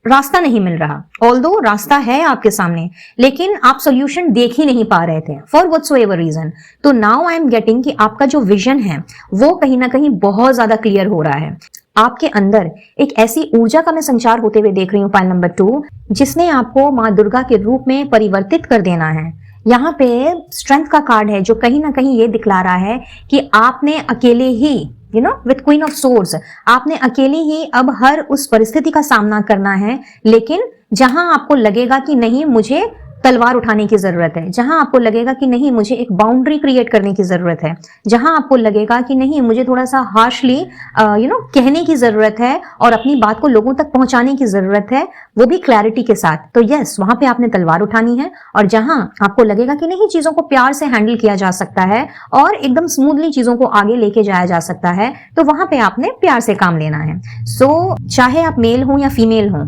रास्ता नहीं मिल रहा। ऑल्दो रास्ता है आपके सामने, लेकिन आप सोल्यूशन देख ही नहीं पा रहे थे फॉर व्हाटसोएवर रीजन। तो नाउ आई एम गेटिंग कि आपका जो विजन है वो कहीं ना कहीं बहुत ज्यादा क्लियर हो रहा है। आपके अंदर एक ऐसी ऊर्जा का मैं संचार होते हुए देख रही हूँ पाइल नंबर 2, जिसने आपको माँ दुर्गा के रूप में परिवर्तित कर देना है। यहाँ पे स्ट्रेंथ का कार्ड है जो कहीं ना कहीं ये दिखला रहा है कि आपने अकेले ही विथ क्वीन ऑफ सोर्ड्स, आपने अकेले ही अब हर उस परिस्थिति का सामना करना है। लेकिन जहां आपको लगेगा कि नहीं मुझे तलवार उठाने की जरूरत है, जहां आपको लगेगा कि नहीं मुझे एक बाउंड्री क्रिएट करने की जरूरत है, जहां आपको लगेगा कि नहीं मुझे थोड़ा सा हार्शली कहने की जरूरत है और अपनी बात को लोगों तक पहुंचाने की जरूरत है, वो भी क्लैरिटी के साथ, तो यस वहां पे आपने तलवार उठानी है। और जहां आपको लगेगा कि नहीं चीजों को प्यार से हैंडल किया जा सकता है और एकदम स्मूथली चीजों को आगे लेके जाया जा सकता है, तो वहां पे आपने प्यार से काम लेना है। सो चाहे आप मेल हो या फीमेल हो,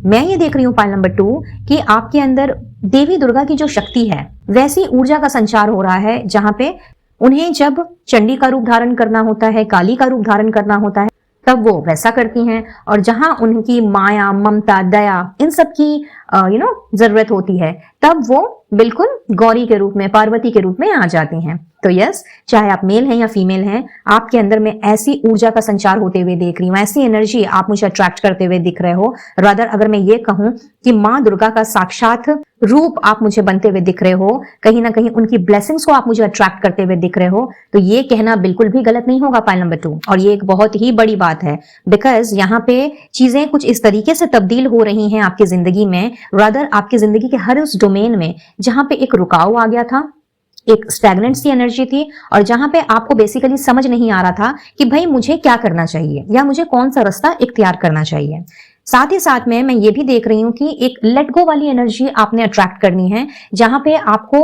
मैं ये देख रही हूँ पाइल नंबर 2 कि आपके अंदर देवी दुर्गा की जो शक्ति है वैसी ऊर्जा का संचार हो रहा है, जहां पे उन्हें जब चंडी का रूप धारण करना होता है, काली का रूप धारण करना होता है, तब वो वैसा करती हैं। और जहां उनकी माया, ममता, दया इन सब की जरूरत होती है, तब वो बिल्कुल गौरी के रूप में, पार्वती के रूप में आ जाती हैं। तो यस, चाहे आप मेल हैं या फीमेल हैं, आपके अंदर में ऐसी ऊर्जा का संचार होते हुए देख रही हूँ, ऐसी एनर्जी आप मुझे अट्रैक्ट करते हुए दिख रहे हो। रादर अगर मैं ये कहूँ कि माँ दुर्गा का साक्षात रूप आप मुझे बनते हुए दिख रहे हो, कहीं ना कहीं उनकी ब्लेसिंग्स को आप मुझे अट्रैक्ट करते हुए दिख रहे हो, तो ये कहना बिल्कुल भी गलत नहीं होगा पाइल नंबर 2। और ये एक बहुत ही बड़ी बात है, बिकॉज यहाँ पे चीजें कुछ इस तरीके से तब्दील हो रही हैं आपकी जिंदगी में, रादर आपकी जिंदगी के हर उस डोमेन में जहां पे एक रुकाव आ गया था, एक स्टैग्नेंट सी एनर्जी थी, और जहां पे आपको बेसिकली समझ नहीं आ रहा था कि भाई मुझे क्या करना चाहिए या मुझे कौन सा रास्ता इख्तियार करना चाहिए। साथ ही साथ में मैं ये भी देख रही हूँ कि एक लेट गो वाली एनर्जी आपने अट्रैक्ट करनी है, जहां पे आपको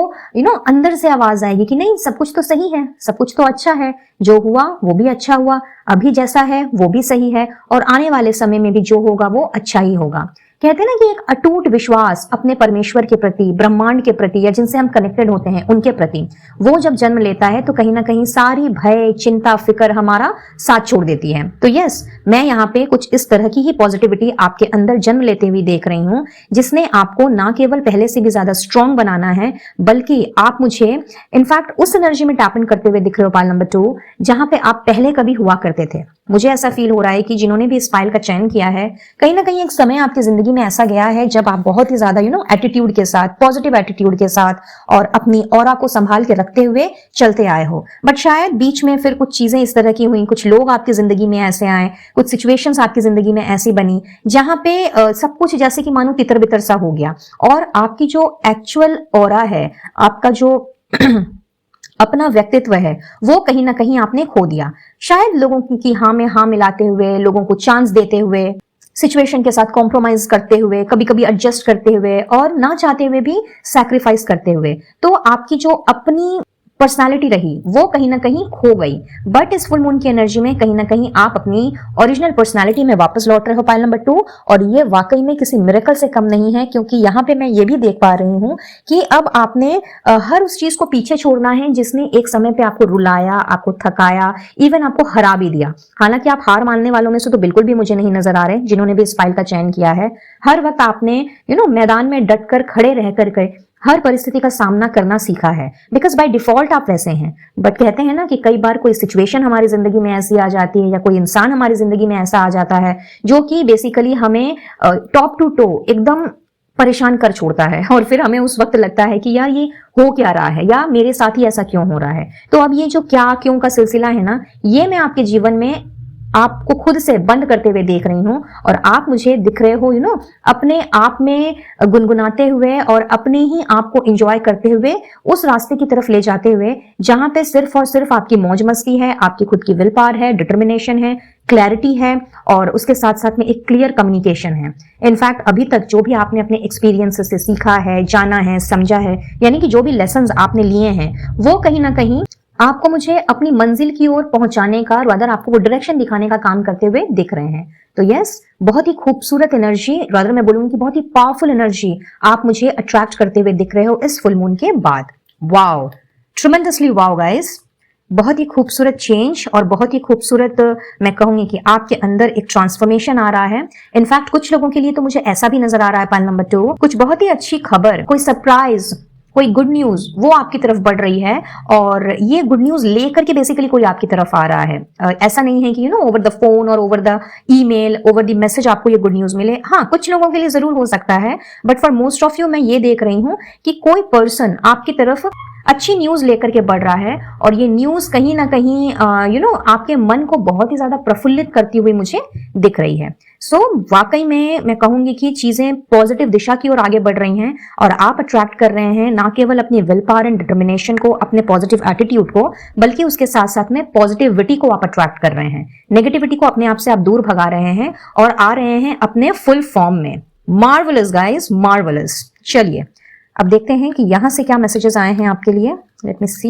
अंदर से आवाज आएगी कि नहीं सब कुछ तो सही है, सब कुछ तो अच्छा है, जो हुआ वो भी अच्छा हुआ, अभी जैसा है वो भी सही है, और आने वाले समय में भी जो होगा वो अच्छा ही होगा। कहते हैं ना कि एक अटूट विश्वास अपने परमेश्वर के प्रति, ब्रह्मांड के प्रति, या जिनसे हम कनेक्टेड होते हैं उनके प्रति, वो जब जन्म लेता है तो कहीं ना कहीं सारी भय, चिंता, फिक्र हमारा साथ छोड़ देती है। तो यस, मैं यहाँ पे कुछ इस तरह की ही पॉजिटिविटी आपके अंदर जन्म लेते हुए देख रही हूँ, जिसने आपको ना केवल पहले से भी ज्यादा स्ट्रॉन्ग बनाना है, बल्कि आप मुझे इनफैक्ट उस एनर्जी में टैप इन करते हुए दिख रहे हो पाइल नंबर 2, जहां पे आप पहले कभी हुआ करते थे। मुझे ऐसा फील हो रहा है कि जिन्होंने भी इस पाइल का चयन किया है, कहीं ना कहीं एक समय आपकी जिंदगी में ऐसा गया है जब आप बहुत ही ज्यादा एटीट्यूड के साथ, पॉजिटिव एटीट्यूड के साथ और अपनी ऑरा को संभाल के रखते हुए चलते आए हो। बट शायद बीच में फिर कुछ चीजें इस तरह की हुई, कुछ लोग आपकी जिंदगी में ऐसे आए, कुछ सिचुएशंस आपकी जिंदगी में ऐसी बनी जहां पे सब कुछ जैसे कि मानो तितर बितर सा हो गया, और आपकी जो एक्चुअल ऑरा है, आपका जो अपना व्यक्तित्व है, वो कहीं ना कहीं आपने खो दिया। शायद लोगों की हाँ में हाँ मिलाते हुए, लोगों को चांस देते हुए, सिचुएशन के साथ कॉम्प्रोमाइज करते हुए, कभी कभी एडजस्ट करते हुए और ना चाहते हुए भी सैक्रिफाइस करते हुए, तो आपकी जो अपनी पर्सनालिटी रही वो कहीं ना कहीं खो गई। बट इस फुल मून की एनर्जी में कहीं ना कहीं आप अपनी ओरिजिनल पर्सनालिटी में वापस लौट रहे हो पाइल नंबर 2, और ये वाकई में किसी मिरेकल से कम नहीं है, क्योंकि यहाँ पे मैं ये भी देख पा रही हूँ कि अब आपने हर उस चीज को पीछे छोड़ना है जिसने एक समय पे आपको रुलाया, आपको थकाया, इवन आपको हरा भी दिया। हालांकि आप हार मानने वालों में से तो बिल्कुल भी मुझे नहीं नजर आ रहे, जिन्होंने भी इस फाइल का चयन किया है। हर वक्त आपने मैदान में डट कर खड़े रह कर हर परिस्थिति का सामना करना सीखा है, बिकॉज बाय डिफॉल्ट आप वैसे हैं। बट कहते हैं ना कि कई बार कोई सिचुएशन हमारी जिंदगी में ऐसी आ जाती है, या कोई इंसान हमारी जिंदगी में ऐसा आ जाता है जो कि बेसिकली हमें टॉप टू टो एकदम परेशान कर छोड़ता है, और फिर हमें उस वक्त लगता है कि यार ये हो क्या रहा है, या मेरे साथ ही ऐसा क्यों हो रहा है। तो अब ये जो क्या क्यों का सिलसिला है ना, ये मैं आपके जीवन में आपको खुद से बंद करते हुए देख रही हूं, और आप मुझे दिख रहे हो अपने आप में गुनगुनाते हुए और अपने ही आप को एंजॉय करते हुए उस रास्ते की तरफ ले जाते हुए जहां पे सिर्फ और सिर्फ आपकी मौज मस्ती है, आपकी खुद की विल पावर है, डिटर्मिनेशन है, क्लैरिटी है, और उसके साथ साथ में एक क्लियर कम्युनिकेशन है। इनफैक्ट अभी तक जो भी आपने अपने एक्सपीरियंस से सीखा है, जाना है, समझा है, यानी कि जो भी लेसन्स आपने लिए हैं, वो कहीं ना कहीं आपको मुझे अपनी मंजिल की ओर पहुंचाने का, रादर आपको वो डायरेक्शन दिखाने का काम करते हुए दिख रहे हैं। तो यस, बहुत ही खूबसूरत एनर्जी, रादर मैं बोलूंगी कि बहुत ही पावरफुल एनर्जी आप मुझे अट्रैक्ट करते हुए दिख रहे हो इस फुल मून के बाद। वाओ, ट्रेमेंडसली वाओ गाइस, बहुत ही खूबसूरत चेंज, और बहुत ही खूबसूरत मैं कहूंगी कि आपके अंदर एक ट्रांसफॉर्मेशन आ रहा है। इनफैक्ट कुछ लोगों के लिए तो मुझे ऐसा भी नजर आ रहा है पाइल नंबर 2, कुछ बहुत ही अच्छी खबर, कोई सरप्राइज, कोई गुड न्यूज वो आपकी तरफ बढ़ रही है, और ये गुड न्यूज लेकर के बेसिकली कोई आपकी तरफ आ रहा है। ऐसा नहीं है कि ओवर द फोन और over the email, over the message आपको ये गुड न्यूज मिले। हाँ, कुछ लोगों के लिए जरूर हो सकता है, but for most of you मैं ये देख रही हूं कि कोई पर्सन आपकी तरफ अच्छी न्यूज लेकर के बढ़ रहा है, और ये न्यूज कहीं ना कहीं आपके मन को बहुत ही ज्यादा प्रफुल्लित करती हुई मुझे दिख रही है। सो वाकई में मैं कहूंगी कि चीजें पॉजिटिव दिशा की ओर आगे बढ़ रही हैं, और आप अट्रैक्ट कर रहे हैं ना केवल अपनी विल पावर एंड डिटर्मिनेशन को, अपने पॉजिटिव एटीट्यूड को, बल्कि उसके साथ साथ में पॉजिटिविटी को आप अट्रैक्ट कर रहे हैं। नेगेटिविटी को अपने आप से आप दूर भगा रहे हैं और आ रहे हैं अपने फुल फॉर्म में। Marvellous guys, marvellous. चलिए अब देखते हैं कि यहां से क्या मैसेजेस आए हैं आपके लिए। Let me see.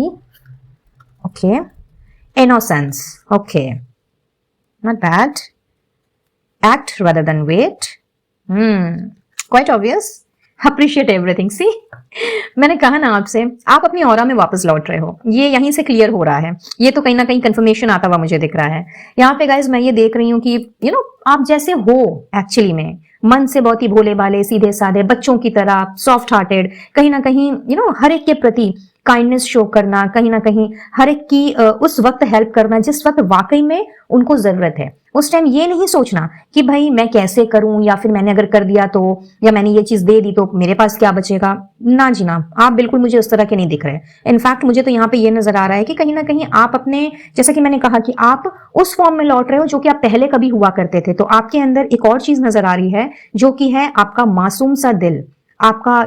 Okay, innocence, okay, not bad, act rather than wait, quite obvious, appreciate everything। See, मैंने कहा ना आपसे, आप अपनी ऑरा में वापस लौट रहे हो, ये यहीं से क्लियर हो रहा है। ये तो कहीं ना कहीं कंफर्मेशन आता हुआ मुझे दिख रहा है यहाँ पे गाइज। मैं ये देख रही हूँ कि आप जैसे हो एक्चुअली में, मन से बहुत ही भोले भाले, सीधे साधे, बच्चों की तरह, सॉफ्ट हार्टेड, कहीं ना कहीं हर एक के प्रति काइंडनेस शो करना, कहीं ना कहीं हर एक की उस वक्त हेल्प करना जिस वक्त वाकई में उनको जरूरत है। उस टाइम ये नहीं सोचना कि भाई मैं कैसे करूं, या फिर मैंने अगर कर दिया तो, या मैंने ये चीज दे दी तो मेरे पास क्या बचेगा। ना जी ना, आप बिल्कुल मुझे उस तरह के नहीं दिख रहे। इनफैक्ट मुझे तो यहाँ पे ये नजर आ रहा है कि कहीं ना कहीं आप अपने, जैसा कि मैंने कहा कि आप उस फॉर्म में लौट रहे हो जो कि आप पहले कभी हुआ करते थे। तो आपके अंदर एक और चीज नजर आ रही है जो कि है आपका मासूम सा दिल, आपका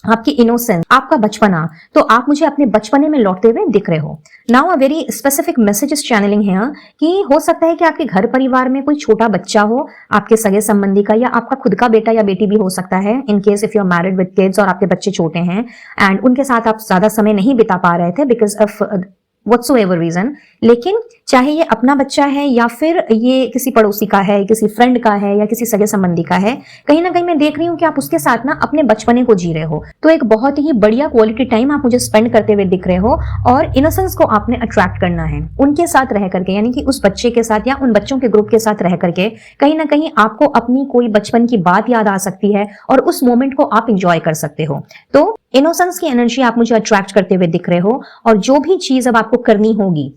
आपकी इनोसेंस, आपका बचपना। तो आप मुझे अपने बचपने में लौटते हुए दिख रहे हो। Now a very specific messages channeling है कि हो सकता है कि आपके घर परिवार में कोई छोटा बच्चा हो, आपके सगे संबंधी का, या आपका खुद का बेटा या बेटी भी हो सकता है, in case if you are married with kids और आपके बच्चे छोटे हैं एंड उनके साथ आप ज्यादा समय नहीं बिता पा रहे थे बिकॉज ऑफ व्हाट्सोएवर रीजन, लेकिन चाहे ये अपना बच्चा है या फिर ये किसी पड़ोसी का है, किसी फ्रेंड का है या किसी सगे संबंधी का है, कहीं ना कहीं मैं देख रही हूँ कि आप उसके साथ ना अपने बचपने को जी रहे हो। तो एक बहुत ही बढ़िया क्वालिटी टाइम आप मुझे स्पेंड करते हुए दिख रहे हो और इनोसेंस को आपने अट्रैक्ट करना है उनके साथ रह करके, यानी कि उस बच्चे के साथ या उन बच्चों के ग्रुप के साथ रह करके कहीं ना कहीं आपको अपनी कोई बचपन की बात याद आ सकती है और उस मोमेंट को आप इंजॉय कर सकते हो। तो इनोसेंस की एनर्जी आप मुझे अट्रैक्ट करते हुए दिख रहे हो और जो भी चीज अब आपको करनी होगी,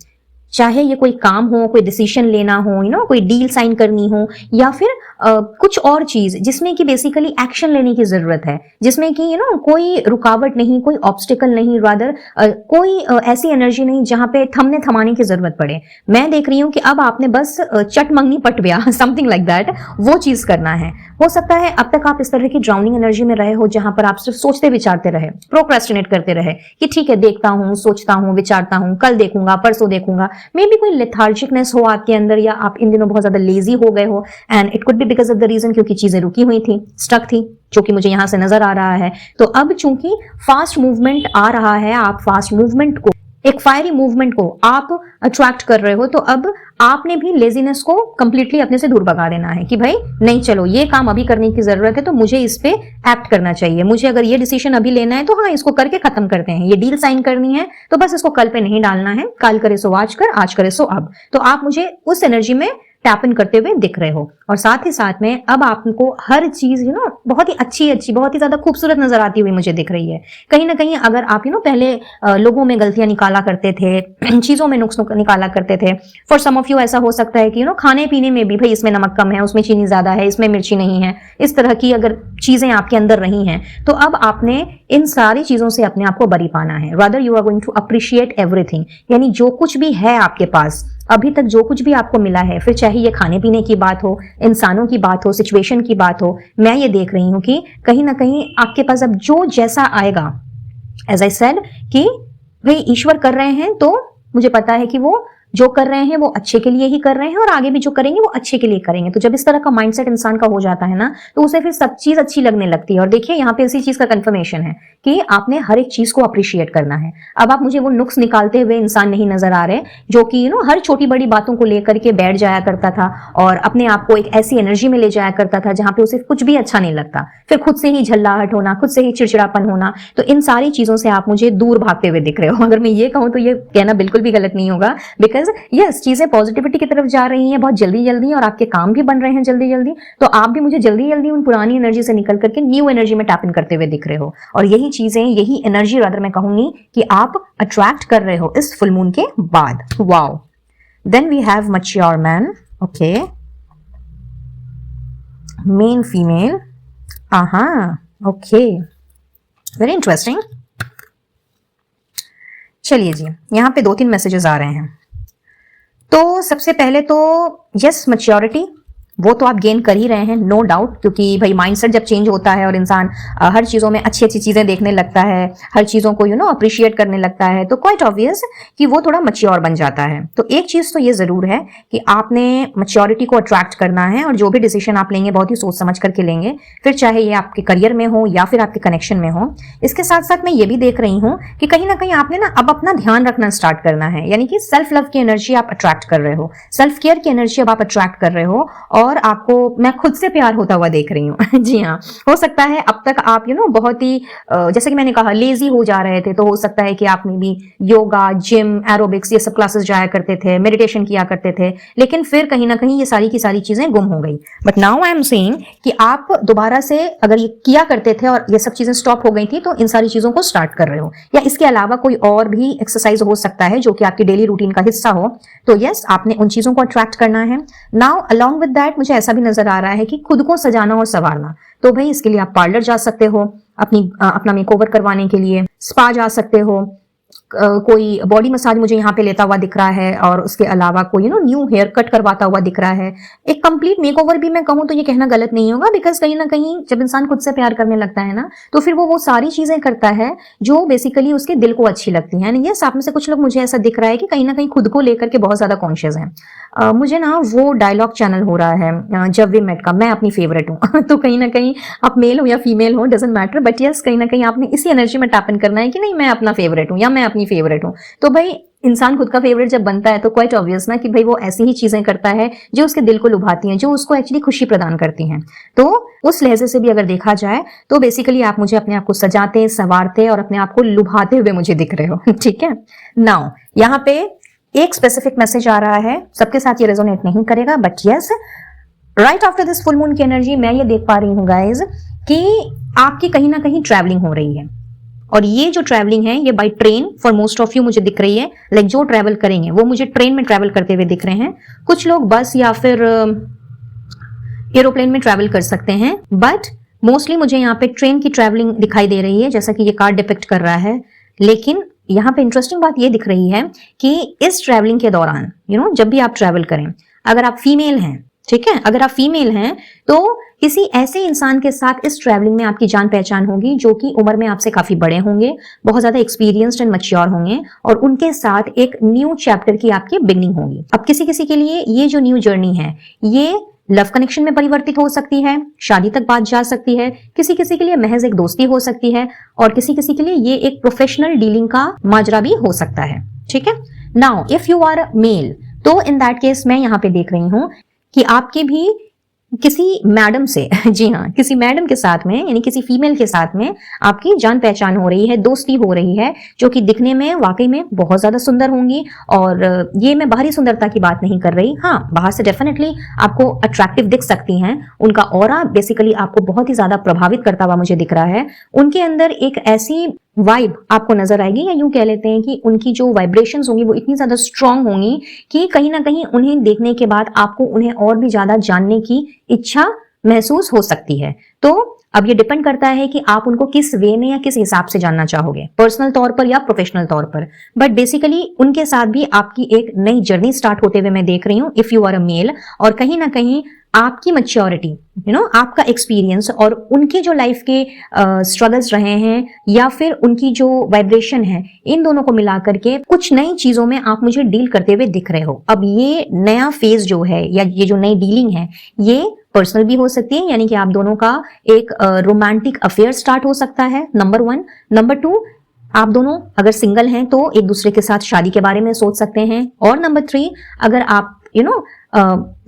चाहे ये कोई काम हो, कोई डिसीजन लेना हो, कोई डील साइन करनी हो या फिर कुछ और चीज जिसमें कि बेसिकली एक्शन लेने की जरूरत है, जिसमें कि कोई रुकावट नहीं, कोई ऑब्स्टिकल नहीं, रादर कोई ऐसी एनर्जी नहीं जहां पे थमने थमाने की जरूरत पड़े। मैं देख रही हूं कि अब आपने बस चट मंगनी पट गया समथिंग लाइक दैट, वो चीज करना है। हो सकता है अब तक आप इस तरह की ड्राउनिंग एनर्जी में रहे हो जहां पर आप सिर्फ सोचते विचारते रहे, प्रोक्रेस्टिनेट करते रहे कि ठीक है देखता हूं, सोचता हूं, विचारता हूं, कल देखूंगा, परसों देखूंगा। मे बी कोई लेथार्जिकनेस हो आपके अंदर या आप इन दिनों बहुत ज्यादा लेजी हो गए हो and it could be because of the reason क्योंकि चीजें रुकी हुई थी, स्टक थी, जो कि मुझे यहां से नजर आ रहा है। तो अब चूंकि फास्ट मूवमेंट आ रहा है, आप फास्ट मूवमेंट को, एक फायरी मूवमेंट को आप अट्रैक्ट कर रहे हो, तो अब आपने भी लेजीनेस को कंप्लीटली अपने से दूर भगा देना है कि भाई नहीं, चलो ये काम अभी करने की जरूरत है तो मुझे इस पे एक्ट करना चाहिए, मुझे अगर ये डिसीजन अभी लेना है तो हाँ इसको करके खत्म करते हैं, ये डील साइन करनी है तो बस इसको कल पे नहीं डालना है, कल करे सो आज कर, आज करे सो अब। तो आप मुझे उस एनर्जी में टैप इन करते हुए दिख रहे हो और साथ ही साथ में अब आपको हर चीज बहुत ही अच्छी बहुत ही ज्यादा खूबसूरत नजर आती हुई मुझे दिख रही है। कहीं ना कहीं अगर आप पहले लोगों में गलतियां निकाला करते थे, चीजों में नुक्स निकाला करते थे, फॉर सम ऑफ यू ऐसा हो सकता है कि खाने पीने में भी भाई इसमें नमक कम है, उसमें चीनी ज्यादा है, इसमें मिर्ची नहीं है, इस तरह की अगर चीजें आपके अंदर रही हैं तो अब आपने इन सारी चीजों से अपने आप को बरी पाना है। Rather you are going to appreciate everything, यानी जो कुछ भी है आपके पास अभी तक, जो कुछ भी आपको मिला है, फिर चाहे ये खाने पीने की बात हो, इंसानों की बात हो, सिचुएशन की बात हो, मैं ये देख रही हूं कि कहीं ना कहीं आपके पास अब जो जैसा आएगा, एज आई सेड कि भाई ईश्वर कर रहे हैं तो मुझे पता है कि वो जो कर रहे हैं वो अच्छे के लिए ही कर रहे हैं और आगे भी जो करेंगे वो अच्छे के लिए करेंगे। तो जब इस तरह का माइंडसेट इंसान का हो जाता है ना तो उसे फिर सब चीज अच्छी लगने लगती है। और देखिए यहाँ पे इसी चीज का कंफर्मेशन है कि आपने हर एक चीज को अप्रिशिएट करना है। अब आप मुझे वो नुक्स निकालते हुए इंसान नहीं नजर आ रहे जो कि हर छोटी बड़ी बातों को लेकर के बैठ जाया करता था और अपने आप को एक ऐसी एनर्जी में ले जाया करता था जहां पे उसे कुछ भी अच्छा नहीं लगता, फिर खुद से ही झल्लाहट होना, खुद से ही चिड़चिड़ापन होना। तो इन सारी चीजों से आप मुझे दूर भागते हुए दिख रहे हो। अगर मैं ये कहूं तो ये कहना बिल्कुल भी गलत नहीं होगा, बिकॉज यस चीजें पॉजिटिविटी की तरफ जा रही हैं बहुत जल्दी जल्दी और आपके काम भी बन रहे हैं जल्दी जल्दी। तो आप भी मुझे जल्दी जल्दी उन पुरानी एनर्जी से निकल करके न्यू एनर्जी में टैप इन करते हुए दिख रहे हो और यही चीजें, यही एनर्जी रादर मैं कहूंगी कि आप अट्रैक्ट कर रहे हो इस फुल मून के बाद। Wow. Then we have mature man, okay, men female, aha, okay, very interesting. चलिए जी, यहाँ पे 2-3 मैसेजेस आ रहे हैं। तो सबसे पहले तो यस, मैच्योरिटी वो तो आप गेन कर ही रहे हैं, नो डाउट, क्योंकि भाई माइंडसेट जब चेंज होता है और इंसान हर चीजों में अच्छी अच्छी चीजें देखने लगता है, हर चीजों को अप्रिशिएट करने लगता है, तो क्वाइट ऑब्वियस कि वो थोड़ा मैच्योर बन जाता है। तो एक चीज तो ये जरूर है कि आपने मैच्योरिटी को अट्रैक्ट करना है और जो भी डिसीजन आप लेंगे बहुत ही सोच समझ करके लेंगे, फिर चाहे ये आपके करियर में हो या फिर आपके कनेक्शन में हो। इसके साथ साथ मैं ये भी देख रही हूँ कि कहीं ना कहीं आपने ना अब अपना ध्यान रखना स्टार्ट करना है, यानी कि सेल्फ लव की एनर्जी आप अट्रैक्ट कर रहे हो, सेल्फ केयर की एनर्जी अब आप अट्रैक्ट कर रहे हो और आपको मैं खुद से प्यार होता हुआ देख रही हूँ। जी हाँ, हो सकता है अब तक आप बहुत ही जैसे कि मैंने कहा लेजी हो जा रहे थे, तो हो सकता है कि आप में भी योगा, जिम, एरोबिक्स ये सब क्लासेस जाया करते थे, मेडिटेशन किया करते थे, लेकिन फिर कहीं ना कहीं ये सारी की सारी चीजें गुम हो गई। But now I am saying कि आप दोबारा से अगर ये किया करते थे और ये सब चीजें स्टॉप हो गई थी तो इन सारी चीजों को स्टार्ट कर रहे हो, या इसके अलावा कोई और भी एक्सरसाइज हो सकता है जो कि आपकी डेली रूटीन का हिस्सा हो। तो यस, आपने उन चीजों को अट्रैक्ट करना है। नाउ अलोंग विद दैट मुझे ऐसा भी नजर आ रहा है कि खुद को सजाना और संवारना, तो भाई इसके लिए आप पार्लर जा सकते हो, अपना मेकओवर करवाने के लिए स्पा जा सकते हो, कोई बॉडी मसाज मुझे यहाँ पे लेता हुआ दिख रहा है और उसके अलावा कोई न्यू हेयर कट करवाता हुआ दिख रहा है। एक कंप्लीट मेकओवर भी मैं कहूँ तो ये कहना गलत नहीं होगा, बिकॉज कहीं ना कहीं जब इंसान खुद से प्यार करने लगता है ना तो फिर वो सारी चीजें करता है जो बेसिकली उसके दिल को अच्छी लगती है। यस, आप में से कुछ लोग मुझे ऐसा दिख रहा है कि कहीं ना कहीं खुद को लेकर के बहुत ज्यादा कॉन्शियस है। मुझे ना वो डायलॉग चैनल हो रहा है जब वी मेट का, मैं अपनी फेवरेट हूँ। तो कहीं ना कहीं आप मेल हो या फीमेल हो, डजंट मैटर, बट यस कहीं ना कहीं आपने इसी एनर्जी में टैप इन करना है कि नहीं मैं अपना फेवरेट हूँ या मैं अपनी अपनी फेवरेट हूँ। तो भाई इंसान खुद का फेवरेट जब बनता है तो क्वाइट ऑब्वियस ना कि भाई वो ऐसी ही चीजें करता है जो उसके दिल को लुभाती हैं, जो उसको एक्चुअली खुशी प्रदान करती हैं। तो उस लहजे से भी अगर देखा जाए तो बेसिकली आप मुझे अपने आप को सजाते, संवारते और अपने आप को लुभाते हुए मुझे दिख रहे हो। ठीक है, नाउ यहाँ पे एक स्पेसिफिक मैसेज आ रहा है, सबके साथ ये रेजोनेट नहीं करेगा, but yes, right after this full moon की एनर्जी मैं ये देख पा रही हूँ गाइज कि आपकी कहीं ना कहीं ट्रैवलिंग हो रही है। और ये जो ट्रैवलिंग है ये by train for most of you मुझे दिख रही है। लाइक जो ट्रैवल करेंगे वो मुझे ट्रेन में ट्रैवल करते हुए दिख रहे हैं। कुछ लोग बस या फिर एरोप्लेन में ट्रैवल कर सकते हैं, बट मोस्टली मुझे यहाँ पे ट्रेन की ट्रैवलिंग दिखाई दे रही है, जैसा कि ये कार्ड डिपिक्ट कर रहा है। लेकिन यहाँ पे इंटरेस्टिंग बात ये दिख रही है कि इस ट्रैवलिंग के दौरान जब भी आप ट्रैवल करें, अगर आप फीमेल हैं, ठीक है, अगर आप फीमेल हैं तो किसी ऐसे इंसान के साथ इस ट्रैवलिंग में आपकी जान पहचान होगी जो कि उम्र में आपसे काफी बड़े होंगे, बहुत ज्यादा एक्सपीरियंस्ड एंड मैच्योर होंगे, और उनके साथ एक न्यू चैप्टर की आपकी बिगनिंग होगी। अब किसी किसी के लिए ये जो न्यू जर्नी है ये लव कनेक्शन में परिवर्तित हो सकती है, शादी तक बात जा सकती है, किसी किसी के लिए महज एक दोस्ती हो सकती है, और किसी किसी के लिए ये एक प्रोफेशनल डीलिंग का माजरा भी हो सकता है। ठीक है, now if you are male तो इन दैट केस मैं यहाँ पे देख रही हूँ कि आपके भी किसी मैडम से जी हाँ, किसी मैडम के साथ में यानी किसी फीमेल के साथ में आपकी जान पहचान हो रही है, दोस्ती हो रही है, जो कि दिखने में वाकई में बहुत ज्यादा सुंदर होंगी। और ये मैं बाहरी सुंदरता की बात नहीं कर रही, हाँ बाहर से डेफिनेटली आपको अट्रैक्टिव दिख सकती हैं, उनका ऑरा बेसिकली आपको बहुत ही ज्यादा प्रभावित करता हुआ मुझे दिख रहा है। उनके अंदर एक ऐसी वाइब आपको नजर आएगी, या यूं कह लेते हैं कि उनकी जो वाइब्रेशंस होंगी वो इतनी ज्यादा स्ट्रांग होंगी कि कहीं ना कहीं उन्हें देखने के बाद आपको उन्हें और भी ज्यादा जानने की इच्छा महसूस हो सकती है। तो अब ये डिपेंड करता है कि आप उनको किस वे में या किस हिसाब से जानना चाहोगे, पर्सनल तौर पर या प्रोफेशनल तौर पर। बट बेसिकली उनके साथ भी आपकी एक नई जर्नी स्टार्ट होते हुए मैं देख रही हूँ if you are a male. और कहीं ना कहीं आपकी मैच्योरिटी, आपका एक्सपीरियंस और उनकी जो लाइफ के स्ट्रगल्स रहे हैं या फिर उनकी जो वाइब्रेशन है, इन दोनों को मिलाकर के कुछ नई चीजों में आप मुझे डील करते हुए दिख रहे हो। अब ये नया फेज जो है या ये जो नई डीलिंग है ये पर्सनल भी हो सकती है, यानी कि आप दोनों का एक रोमांटिक अफेयर स्टार्ट हो सकता है, नंबर 1। नंबर 2, आप दोनों अगर सिंगल हैं तो एक दूसरे के साथ शादी के बारे में सोच सकते हैं। और नंबर 3, अगर आप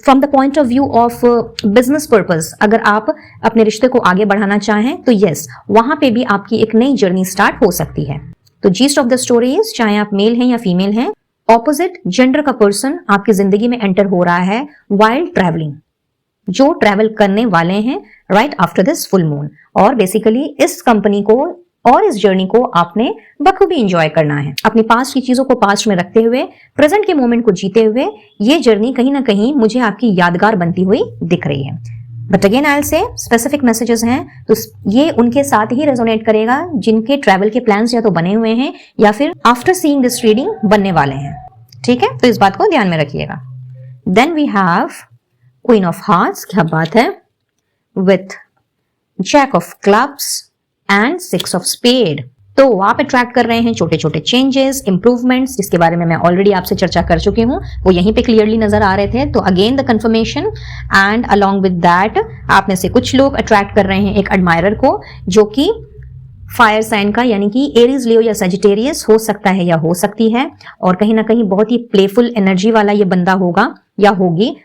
from the point of view of business purpose अगर आप अपने रिश्ते को आगे बढ़ाना चाहें तो यस, वहां पे भी आपकी एक नई जर्नी स्टार्ट हो सकती है। तो yeast of the story is, चाहे आप मेल हैं या फीमेल हैं, ऑपोजिट जेंडर का पर्सन आपकी जिंदगी में एंटर हो रहा है वाइल ट्रैवलिंग, जो ट्रैवल करने वाले हैं right after this full moon. और बेसिकली इस कंपनी को और इस जर्नी को आपने बखूबी एंजॉय करना है, अपनी पास्ट की चीजों को पास्ट में रखते हुए, प्रेजेंट के मोमेंट को जीते हुए। ये जर्नी कहीं ना कहीं मुझे आपकी यादगार बनती हुई दिख रही है। But again I will say specific messages हैं तो ये उनके साथ ही रेजोनेट करेगा जिनके ट्रैवल के प्लान्स या तो बने हुए हैं या फिर आफ्टर सीइंग दिस रीडिंग बनने वाले हैं। ठीक है, तो इस बात को ध्यान में रखिएगा। Then we have queen of hearts, क्या बात है, with jack of clubs and 6 of spade. तो आप अट्रैक्ट कर रहे हैं छोटे छोटे चेंजेस, इंप्रूवमेंट्स, जिसके बारे में मैं ऑलरेडी आपसे चर्चा कर चुकी हूं, वो यहीं पे क्लियरली नजर आ रहे थे। तो again the confirmation and along with that आप में से कुछ लोग अट्रैक्ट कर रहे हैं एक एडमायरर को, जो कि फायर साइन का यानी कि एरीज, लियो या सजिटेरियस हो सकता है या हो सकती है, और कहीं ना कहीं बहुत ही प्लेफुल एनर्जी वाला ये बंदा होगा या होगी।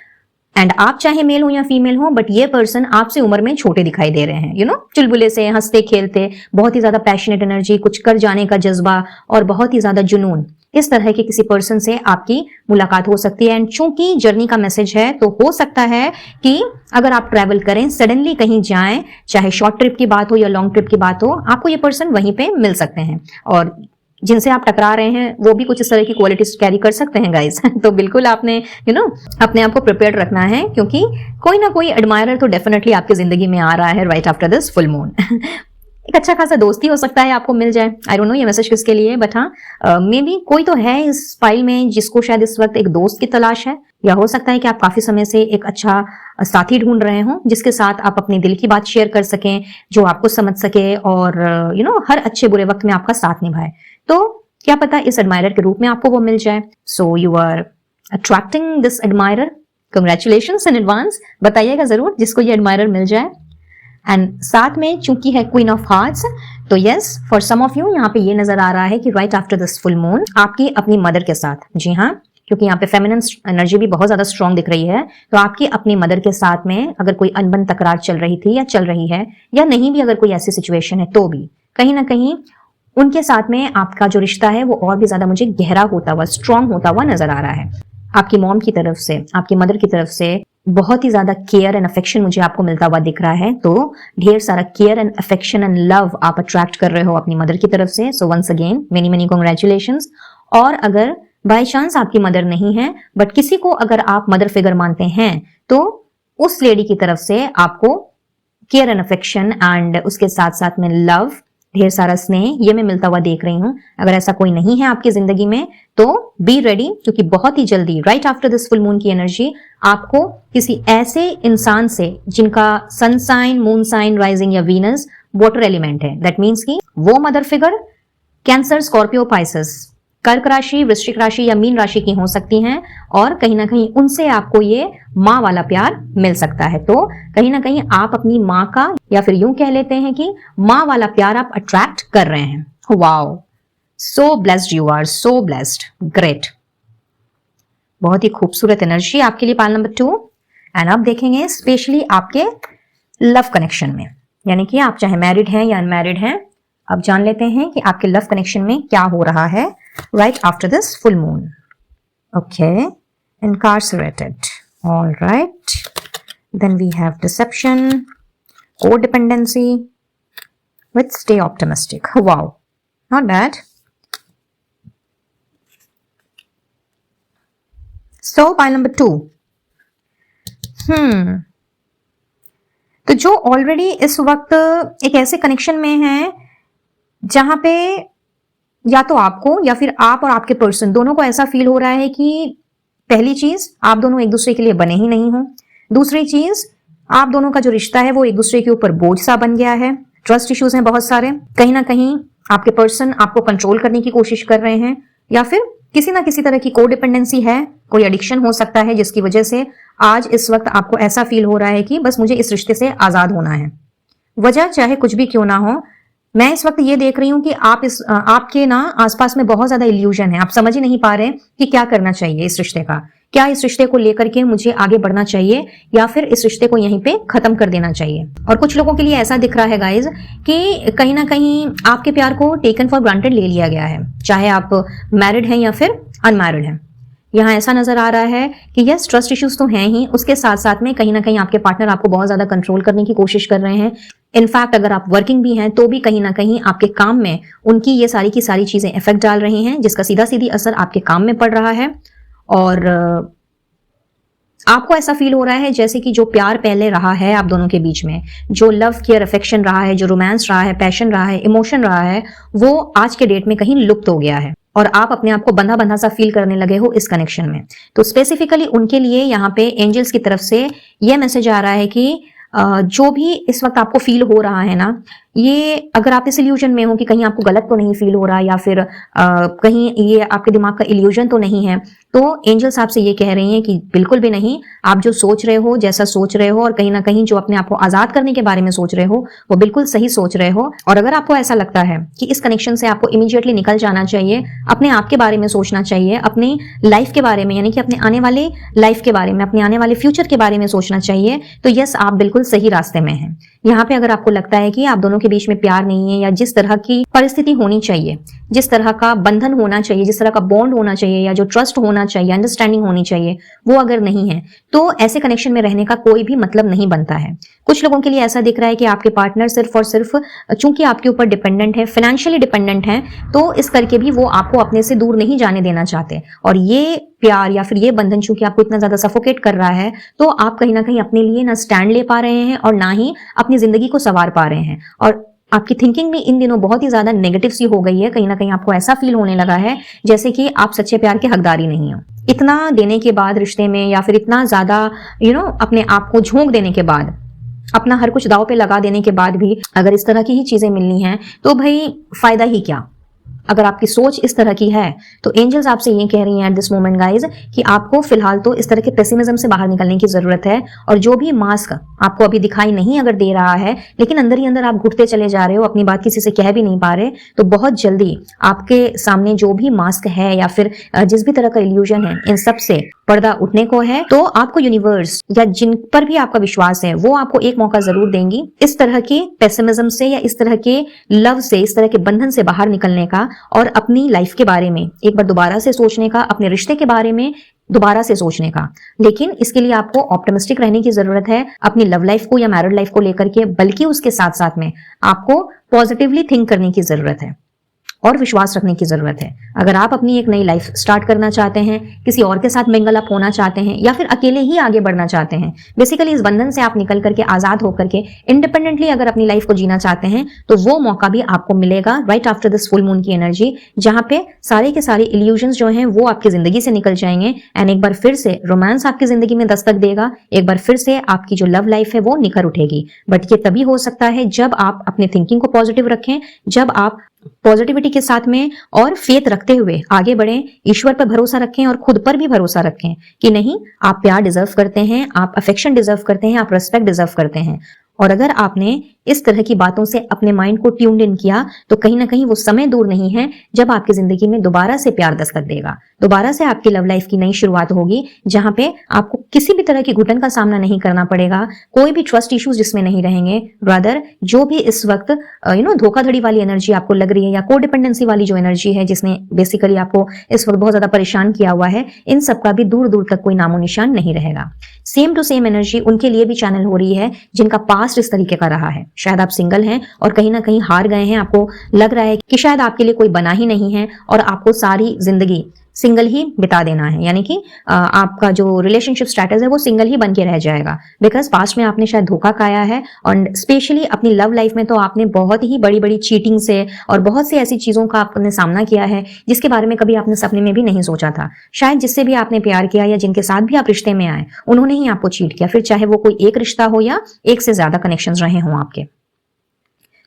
एंड आप चाहे मेल हो या फीमेल हो, बट ये पर्सन आपसे उम्र में छोटे दिखाई दे रहे हैं, चुलबुले से, हंसते खेलते, बहुत ही ज्यादा पैशनेट एनर्जी, कुछ कर जाने का जज्बा और बहुत ही ज्यादा जुनून, इस तरह के किसी पर्सन से आपकी मुलाकात हो सकती है। एंड चूंकि जर्नी का मैसेज है तो हो सकता है कि अगर आप ट्रैवल करें, सडनली कहीं जाएं, चाहे शॉर्ट ट्रिप की बात हो या लॉन्ग ट्रिप की बात हो, आपको ये पर्सन वहीं पे मिल सकते हैं। और जिनसे आप टकरा रहे हैं वो भी कुछ इस तरह की क्वालिटीज कैरी कर सकते हैं गाइस। तो बिल्कुल आपने अपने आप को प्रिपेयर रखना है, क्योंकि कोई ना कोई एडमायरर तो डेफिनेटली आपकी जिंदगी में आ रहा है right after this full moon. एक अच्छा खासा दोस्ती हो सकता है आपको मिल जाए, आई डोंट नो ये मैसेज किसके लिए, बट हाँ मे बी कोई तो है इस फाइल में जिसको शायद इस वक्त एक दोस्त की तलाश है, या हो सकता है कि आप काफी समय से एक अच्छा साथी ढूंढ रहे हो जिसके साथ आप अपने दिल की बात शेयर कर सकें, जो आपको समझ सके और हर अच्छे बुरे वक्त में आपका साथ निभाए। तो क्या पता इस एडमायरर के रूप में आपको वो मिल जाए। So you are attracting this admirer, congratulations in advance. बताइएगा जरूर जिसको ये एडमायरर मिल जाए। एंड साथ में चूंकि है क्वीन ऑफ हार्ट्स, तो yes for some of you यहाँ पे ये नजर आ रहा है कि right after this full moon आपकी अपनी मदर के साथ, जी हाँ, क्योंकि यहाँ पे फेमिनिन एनर्जी भी बहुत ज्यादा स्ट्रांग दिख रही है, तो आपकी अपनी मदर के साथ में अगर कोई अनबन तकरार चल रही थी या चल रही है, या नहीं भी अगर कोई ऐसी सिचुएशन है, तो भी कहीं ना कहीं उनके साथ में आपका जो रिश्ता है वो और भी ज्यादा मुझे गहरा होता हुआ, स्ट्रांग होता हुआ नजर आ रहा है। आपकी मॉम की तरफ से, आपकी मदर की तरफ से बहुत ही ज्यादा केयर एंड अफेक्शन मुझे आपको मिलता हुआ दिख रहा है। तो ढेर सारा care and affection and love आप अट्रैक्ट कर रहे हो अपनी मदर की तरफ से। So once again many many congratulations. और अगर बाय चांस आपकी मदर नहीं है, बट किसी को अगर आप मदर फिगर मानते हैं, तो उस लेडी की तरफ से आपको केयर एंड अफेक्शन एंड उसके साथ साथ में लव, ढेर सारा स्नेह, ये मैं मिलता हुआ देख रही हूं। अगर ऐसा कोई नहीं है आपकी जिंदगी में तो बी रेडी, क्योंकि बहुत ही जल्दी right after this full moon की एनर्जी आपको किसी ऐसे इंसान से जिनका sun sign, moon sign, rising या वीनस वाटर एलिमेंट है, दैट मीन्स कि वो mother figure Cancer, Scorpio, Pisces, कर्क राशि, वृश्चिक राशि या मीन राशि की हो सकती हैं, और कहीं ना कहीं उनसे आपको ये माँ वाला प्यार मिल सकता है। तो कहीं ना कहीं आप अपनी माँ का, या फिर यूं कह लेते हैं कि माँ वाला प्यार आप अट्रैक्ट कर रहे हैं। Wow, so blessed you are, so blessed, great. बहुत ही खूबसूरत एनर्जी आपके लिए पाल नंबर 2। एंड अब देखेंगे स्पेशली आपके लव कनेक्शन में, यानी कि आप चाहे मैरिड हैं या अनमैरिड हैं, अब जान लेते हैं कि आपके लव कनेक्शन में क्या हो रहा है right after this full moon. Okay, incarcerated. All right. Then we have deception, codependency with stay optimistic. Wow, not bad. So pile number 2. तो जो ऑलरेडी इस वक्त एक ऐसे कनेक्शन में है जहां पे या तो आपको या फिर आप और आपके पर्सन दोनों को ऐसा फील हो रहा है कि पहली चीज आप दोनों एक दूसरे के लिए बने ही नहीं हो, दूसरी चीज आप दोनों का जो रिश्ता है वो एक दूसरे के ऊपर बोझ सा बन गया है, ट्रस्ट इश्यूज हैं बहुत सारे, कहीं ना कहीं आपके पर्सन आपको कंट्रोल करने की कोशिश कर रहे हैं, या फिर किसी ना किसी तरह की कोडिपेंडेंसी है, कोई एडिक्शन हो सकता है जिसकी वजह से आज इस वक्त आपको ऐसा फील हो रहा है कि बस मुझे इस रिश्ते से आजाद होना है। वजह चाहे कुछ भी क्यों ना हो, मैं इस वक्त ये देख रही हूं कि आपके ना आसपास में बहुत ज्यादा इल्यूजन है, आप समझ ही नहीं पा रहे कि क्या करना चाहिए इस रिश्ते का, क्या इस रिश्ते को लेकर के मुझे आगे बढ़ना चाहिए या फिर इस रिश्ते को यहीं पे खत्म कर देना चाहिए। और कुछ लोगों के लिए ऐसा दिख रहा है गाइज कि कहीं ना कहीं आपके प्यार को टेकन फॉर ग्रांटेड ले लिया गया है, चाहे आप मैरिड हैं या फिर अनमैरिड हैं। यहाँ ऐसा नजर आ रहा है कि यस ट्रस्ट इश्यूज तो हैं ही, उसके साथ साथ में कहीं ना कहीं आपके पार्टनर आपको बहुत ज्यादा कंट्रोल करने की कोशिश कर रहे हैं। इनफैक्ट अगर आप वर्किंग भी हैं तो भी कहीं ना कहीं आपके काम में उनकी ये सारी की सारी चीजें इफेक्ट डाल रही हैं, जिसका सीधा सीधी असर आपके काम में पड़ रहा है। और आपको ऐसा फील हो रहा है जैसे कि जो प्यार पहले रहा है आप दोनों के बीच में, जो लव केयर अफेक्शन रहा है, जो रोमांस रहा है, पैशन रहा है, इमोशन रहा है, वो आज के डेट में कहीं लुप्त हो गया है और आप अपने आप को बंधा बंधा सा फील करने लगे हो इस कनेक्शन में। तो स्पेसिफिकली उनके लिए यहाँ पे एंजल्स की तरफ से ये मैसेज आ रहा है कि जो भी इस वक्त आपको फील हो रहा है ना, ये अगर आप इस इल्यूजन में हो कि कहीं आपको गलत तो नहीं फील हो रहा या फिर कहीं ये आपके दिमाग का इल्यूजन तो नहीं है, तो एंजल्स आपसे ये कह रही हैं कि बिल्कुल भी नहीं, आप जो सोच रहे हो, जैसा सोच रहे हो और कहीं ना कहीं जो अपने आप को आजाद करने के बारे में सोच रहे हो वो बिल्कुल सही सोच रहे हो। और अगर आपको ऐसा लगता है कि इस कनेक्शन से आपको इमीडिएटली निकल जाना चाहिए, अपने आप के बारे में सोचना चाहिए, अपनी लाइफ के बारे में यानी कि अपने आने वाले लाइफ के बारे में, अपने आने वाले फ्यूचर के बारे में सोचना चाहिए, तो यस आप बिल्कुल सही रास्ते में हैं। यहाँ पे अगर आपको लगता है कि आप दोनों के बीच में प्यार नहीं है या जिस तरह की परिस्थिति होनी चाहिए, जिस तरह का बंधन होना चाहिए, जिस तरह का बॉन्ड होना चाहिए या जो ट्रस्ट होना चाहिए, अंडरस्टैंडिंग होनी चाहिए, वो अगर नहीं है तो ऐसे कनेक्शन में रहने का कोई भी मतलब नहीं बनता है। कुछ लोगों के लिए ऐसा दिख रहा है कि आपके पार्टनर सिर्फ और सिर्फ चूंकि आपके ऊपर डिपेंडेंट है, फाइनेंशियली डिपेंडेंट है, तो इस करके भी वो आपको अपने से दूर नहीं जाने देना चाहते। और ये प्यार या फिर ये बंधन चूंकि आपको इतना ज्यादा सफोकेट कर रहा है, तो आप कहीं ना कहीं अपने लिए ना स्टैंड ले पा रहे हैं और ना ही अपनी जिंदगी को संवार पा रहे हैं। और आपकी थिंकिंग भी इन दिनों बहुत ही ज्यादा नेगेटिव सी हो गई है, कहीं ना कहीं आपको ऐसा फील होने लगा है जैसे कि आप सच्चे प्यार के हकदार ही नहीं हो। इतना देने के बाद रिश्ते में या फिर इतना ज्यादा अपने आप को झोंक देने के बाद, अपना हर कुछ दांव पे लगा देने के बाद भी अगर इस तरह की ही चीजें मिलनी है तो भाई फायदा ही क्या। अगर आपकी सोच इस तरह की है तो एंजल्स आपसे ये कह रही हैं एट दिस मोमेंट गाइज कि आपको फिलहाल तो इस तरह के पेसिमिज्म से बाहर निकलने की जरूरत है। और जो भी मास्क आपको अभी दिखाई नहीं अगर दे रहा है, लेकिन अंदर ही अंदर आप घुटते चले जा रहे हो, अपनी बात किसी से कह भी नहीं पा रहे, तो बहुत जल्दी आपके सामने जो भी मास्क है या फिर जिस भी तरह का इल्यूजन है, इन सब से पर्दा उठने को है। तो आपको यूनिवर्स या जिन पर भी आपका विश्वास है वो आपको एक मौका जरूर देंगी इस तरह के पेसिमिज्म से या इस तरह के लव से, इस तरह के बंधन से बाहर निकलने का और अपनी लाइफ के बारे में एक बार दोबारा से सोचने का, अपने रिश्ते के बारे में दोबारा से सोचने का। लेकिन इसके लिए आपको ऑप्टिमिस्टिक रहने की जरूरत है अपनी लव लाइफ को या मैरिड लाइफ को लेकर के, बल्कि उसके साथ साथ में आपको पॉजिटिवली थिंक करने की जरूरत है और विश्वास रखने की जरूरत है। अगर आप अपनी एक नई लाइफ स्टार्ट करना चाहते हैं, किसी और के साथ मिंगल अप होना चाहते हैं या फिर अकेले ही आगे बढ़ना चाहते हैं, बेसिकली इस बंधन से आप निकल करके आजाद होकर के इंडिपेंडेंटली अगर अपनी लाइफ को जीना चाहते हैं, तो वो मौका भी आपको मिलेगा right after this full moon की एनर्जी, जहां पे सारे के सारे इल्यूजन्स जो हैं वो आपकी जिंदगी से निकल जाएंगे एंड एक बार फिर से रोमांस आपकी जिंदगी में दस्तक देगा। एक बार फिर से आपकी जो लव लाइफ है वो निखर उठेगी। बट ये तभी हो सकता है जब आप अपनी थिंकिंग को पॉजिटिव रखें, जब आप पॉजिटिविटी के साथ में और फेथ रखते हुए आगे बढ़ें, ईश्वर पर भरोसा रखें और खुद पर भी भरोसा रखें कि नहीं, आप प्यार डिजर्व करते हैं, आप अफेक्शन डिजर्व करते हैं, आप रिस्पेक्ट डिजर्व करते हैं। और अगर आपने इस तरह की बातों से अपने माइंड को ट्यून्ड इन किया तो कहीं ना कहीं वो समय दूर नहीं है जब आपकी जिंदगी में दोबारा से प्यार दस्तक देगा, दोबारा से आपकी लव लाइफ की नई शुरुआत होगी, जहां पे आपको किसी भी तरह की घुटन का सामना नहीं करना पड़ेगा, कोई भी ट्रस्ट इश्यूज जिसमें नहीं रहेंगे। रादर जो भी इस वक्त धोखाधड़ी वाली एनर्जी आपको लग रही है या को डिपेंडेंसी वाली जो एनर्जी है जिसने बेसिकली आपको इस वक्त बहुत ज्यादा परेशान किया हुआ है, इन सब का भी दूर दूर तक कोई नामो निशान नहीं रहेगा। सेम टू सेम एनर्जी उनके लिए भी चैनल हो रही है जिनका पास्ट इस तरीके का रहा है। शायद आप सिंगल हैं और कहीं ना कहीं हार गए हैं, आपको लग रहा है कि शायद आपके लिए कोई बना ही नहीं है और आपको सारी जिंदगी सिंगल ही बिता देना है, यानी कि आपका जो रिलेशनशिप स्टेटस है वो सिंगल ही बन के रह जाएगा। बिकॉज पास्ट में आपने शायद धोखा खाया है और स्पेशली अपनी लव लाइफ में तो आपने बहुत ही बड़ी बड़ी चीटिंग से और बहुत सी ऐसी चीजों का आपने सामना किया है जिसके बारे में कभी आपने सपने में भी नहीं सोचा था। शायद जिससे भी आपने प्यार किया या जिनके साथ भी आप रिश्ते में आए उन्होंने ही आपको चीट किया, फिर चाहे वो कोई एक रिश्ता हो या एक से ज्यादा कनेक्शंस रहे हों आपके।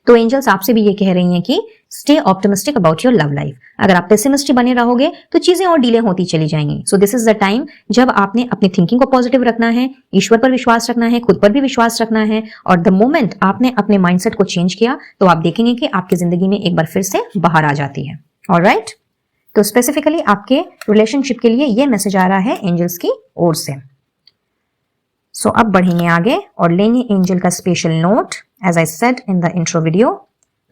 तो एंजल्स आपसे भी ये कह रही हैं कि stay optimistic about your love life. अगर आप पेसिमिस्टिक बने रहोगे तो चीजें और डिले होती चली जाएंगी। So this is the time जब आपने अपनी थिंकिंग को पॉजिटिव रखना है, ईश्वर पर विश्वास रखना है, खुद पर भी विश्वास रखना है। और द मोमेंट आपने अपने माइंडसेट को चेंज किया तो आप देखेंगे कि आपकी जिंदगी में एक बार फिर से बाहर आ जाती है। ऑलराइट, तो स्पेसिफिकली आपके रिलेशनशिप के लिए ये मैसेज आ रहा है एंजल्स की ओर से। सो अब बढ़ेंगे आगे और लेंगे एंजल का special note as I said in the intro video.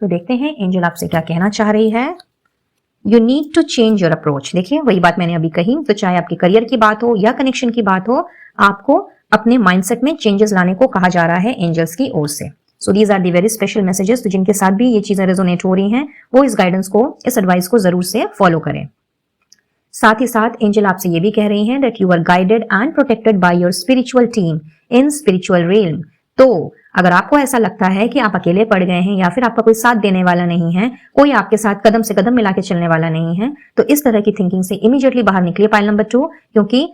तो देखते हैं एंजल आपसे क्या कहना चाह रही है। You need to change your approach. देखिए वही बात मैंने अभी कही, तो चाहे आपकी करियर की बात हो या कनेक्शन की बात हो, आपको अपने माइंडसेट में चेंजेस लाने को कहा जा रहा है एंजल्स की ओर से। So these are the very special messages. तो जिनके साथ भी ये चीजें रेजोनेट हो रही हैं वो इस गाइडेंस को, इस एडवाइस को जरूर से फॉलो करें। साथ ही साथ एंजल आपसे ये भी कह रही हैं that you are guided and protected by your spiritual team in spiritual realm. तो अगर आपको ऐसा लगता है कि आप अकेले पड़ गए हैं या फिर आपका कोई साथ देने वाला नहीं है, कोई आपके साथ कदम से कदम मिला के चलने वाला नहीं है, तो इस तरह की थिंकिंग से इमीडिएटली बाहर निकलिए पाइल नंबर 2, क्योंकि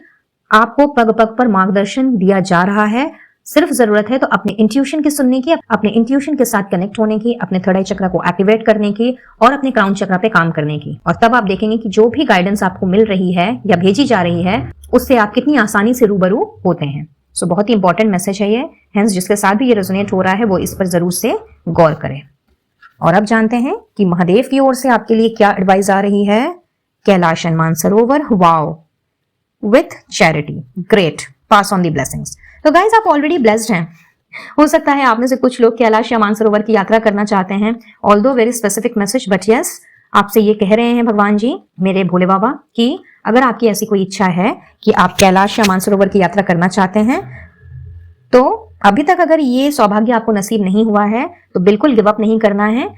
आपको पग पग पर मार्गदर्शन दिया जा रहा है। सिर्फ जरूरत है तो अपने इंट्यूशन की सुनने की, अपने इंट्यूशन के साथ कनेक्ट होने की, अपने थर्ड आई चक्र को एक्टिवेट करने की और अपने क्राउन चक्र पे काम करने की। और तब आप देखेंगे कि जो भी गाइडेंस आपको मिल रही है या भेजी जा रही है उससे आप कितनी आसानी से रूबरू होते हैं। सो बहुत ही इंपॉर्टेंट मैसेज है ये। हेंस जिसके साथ भी ये रेजोनेट हो रहा है वो इस पर जरूर से गौर करें। और अब जानते हैं कि महादेव की ओर से आपके लिए क्या एडवाइस आ रही है। Kailash Mansarovar, wow, with charity, great, pass on the blessings. तो गाइज आप ऑलरेडी ब्लेस्ड हैं। हो सकता है आप में से कुछ लोग कैलाश या मानसरोवर की यात्रा करना चाहते हैं, although very specific message, but yes आपसे ये कह रहे हैं भगवान जी, मेरे भोले बाबा, कि अगर आपकी ऐसी कोई इच्छा है कि आप कैलाश या मानसरोवर की यात्रा करना चाहते हैं, तो अभी तक अगर ये सौभाग्य आपको नसीब नहीं हुआ है तो बिल्कुल गिव अप नहीं करना है।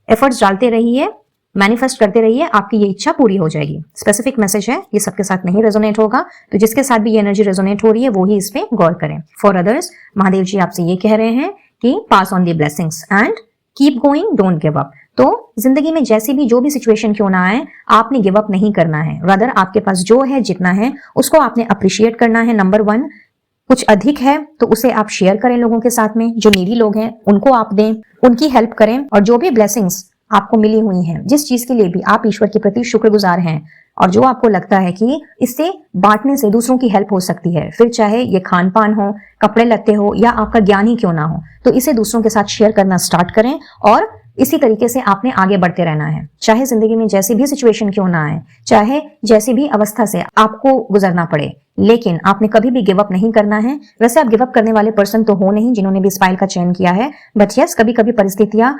एफर्ट्स डालते रहिए, मैनिफेस्ट करते रहिए, आपकी ये इच्छा पूरी हो जाएगी। स्पेसिफिक मैसेज है, ये सबके साथ नहीं रेजोनेट होगा, तो जिसके साथ भी ये एनर्जी रेजोनेट हो रही है वो ही इस पे गौर करें। फॉर अदर्स महादेव जी आपसे ये कह रहे हैं कि pass on the blessings and keep going, don't give up. तो जिंदगी में जैसी भी जो भी सिचुएशन क्यों ना आए, आपने गिव अप नहीं करना है। रादर आपके पास जो है, जितना है, उसको आपने अप्रिशिएट करना है। नंबर 1, कुछ अधिक है तो उसे आप शेयर करें लोगों के साथ में, जो नीडी लोग हैं उनको आप दें, उनकी हेल्प करें। और जो भी ब्लेसिंग्स आपको मिली हुई हैं, जिस चीज के लिए भी आप ईश्वर के प्रति शुक्रगुजार हैं और जो आपको लगता है कि इससे बांटने से दूसरों की हेल्प हो सकती है, फिर चाहे ये खान पान हो, कपड़े लत्ते हो या आपका ज्ञान ही क्यों ना हो, तो इसे दूसरों के साथ शेयर करना स्टार्ट करें और इसी तरीके से आपने आगे बढ़ते रहना है। चाहे जिंदगी में जैसी भी सिचुएशन क्यों ना आए, चाहे जैसी भी अवस्था से आपको गुजरना पड़े, लेकिन आपने कभी भी गिव अप नहीं करना है। वैसे आप गिव अप करने वाले पर्सन तो हो नहीं जिन्होंने भी इस फाइल का चयन किया है, बट यस कभी कभी परिस्थितियां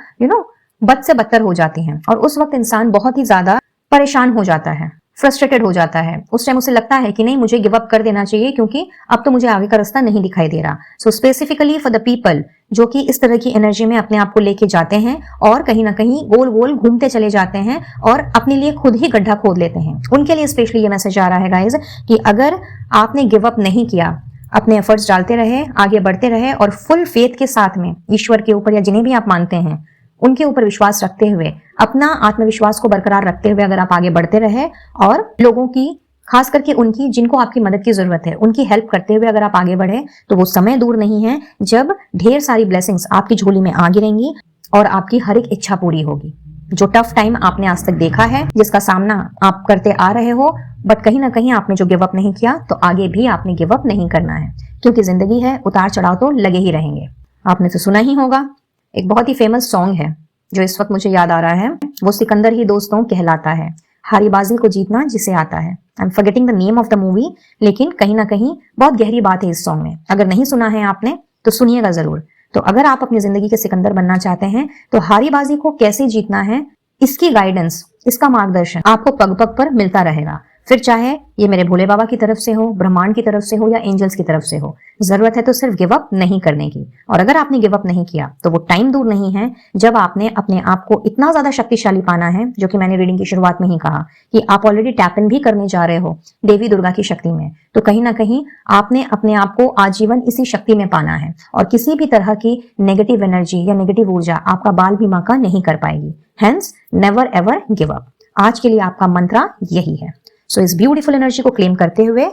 बद से बदतर हो जाती हैं और उस वक्त इंसान बहुत ही ज्यादा परेशान हो जाता है, फ्रस्ट्रेटेड हो जाता है। उस टाइम उसे लगता है कि नहीं, मुझे गिव अप कर देना चाहिए क्योंकि अब तो मुझे आगे का रास्ता नहीं दिखाई दे रहा। सो स्पेसिफिकली फॉर द पीपल जो कि इस तरह की एनर्जी में अपने आप को लेके जाते हैं और कहीं ना कहीं गोल गोल घूमते चले जाते हैं और अपने लिए खुद ही गड्ढा खोद लेते हैं, उनके लिए स्पेशली ये मैसेज आ रहा है गाइज कि अगर आपने गिव अप नहीं किया, अपने एफर्ट्स डालते रहे, आगे बढ़ते रहे और फुल फेथ के साथ में ईश्वर के ऊपर या जिन्हें भी आप मानते हैं उनके ऊपर विश्वास रखते हुए, अपना आत्मविश्वास को बरकरार रखते हुए अगर आप आगे बढ़ते रहे और लोगों की, खास करके उनकी जिनको आपकी मदद की जरूरत है, उनकी हेल्प करते हुए अगर आप आगे बढ़े, तो वो समय दूर नहीं है जब ढेर सारी ब्लेसिंग्स आपकी झोली में आ गिरेंगी और आपकी हर एक इच्छा पूरी होगी। जो टफ टाइम आपने आज तक देखा है, जिसका सामना आप करते आ रहे हो, बट कहीं ना कहीं आपने जो गिव अप नहीं किया, तो आगे भी आपने गिव अप नहीं करना है क्योंकि जिंदगी है, उतार चढ़ाव तो लगे ही रहेंगे। आपने तो सुना ही होगा, एक बहुत ही फेमस सॉन्ग है जो इस वक्त मुझे याद आ रहा है, वो सिकंदर ही दोस्तों कहलाता है, हारी बाजी को जीतना जिसे आता है। I am forgetting the name of the movie, लेकिन कहीं ना कहीं बहुत गहरी बात है इस सॉन्ग में। अगर नहीं सुना है आपने तो सुनिएगा जरूर। तो अगर आप अपनी जिंदगी के सिकंदर बनना चाहते हैं तो हारी बाजी को कैसे जीतना है, इसकी गाइडेंस, इसका मार्गदर्शन आपको पग पग पर मिलता रहेगा। फिर चाहे ये मेरे भोले बाबा की तरफ से हो, ब्रह्मांड की तरफ से हो या एंजल्स की तरफ से हो, जरूरत है तो सिर्फ गिव अप नहीं करने की। और अगर आपने गिव अप नहीं किया तो वो टाइम दूर नहीं है जब आपने अपने आप को इतना ज्यादा शक्तिशाली पाना है, जो कि मैंने रीडिंग की शुरुआत में ही कहा कि आप ऑलरेडी टैप इन भी करने जा रहे हो देवी दुर्गा की शक्ति में। तो कहीं ना कहीं आपने अपने आप को आजीवन इसी शक्ति में पाना है और किसी भी तरह की नेगेटिव एनर्जी या नेगेटिव ऊर्जा आपका बाल भी माका नहीं कर पाएगी। Hence never ever give up. आज के लिए आपका मंत्र यही है। सो इस ब्यूटीफुल एनर्जी को क्लेम करते हुए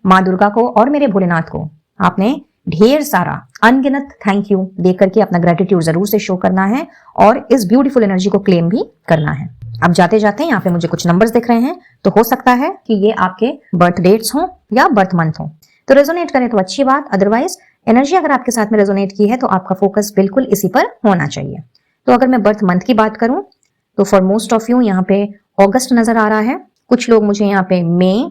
माँ दुर्गा को और मेरे भोलेनाथ को आपने ढेर सारा अनगिनत थैंक यू दे करके अपना ग्रेटिट्यूड जरूर से शो करना है और इस ब्यूटीफुल एनर्जी को क्लेम भी करना है। अब जाते जाते यहाँ पे मुझे कुछ नंबर्स दिख रहे हैं, तो हो सकता है कि ये आपके बर्थ डेट्स हों या बर्थ मंथ हो, तो रेजोनेट करें तो अच्छी बात, अदरवाइज एनर्जी अगर आपके साथ में रेजोनेट की है तो आपका फोकस बिल्कुल इसी पर होना चाहिए। तो अगर मैं बर्थ मंथ की बात करूं तो फॉर मोस्ट ऑफ यू यहाँ पे अगस्त नजर आ रहा है, कुछ लोग मुझे यहाँ पे मई,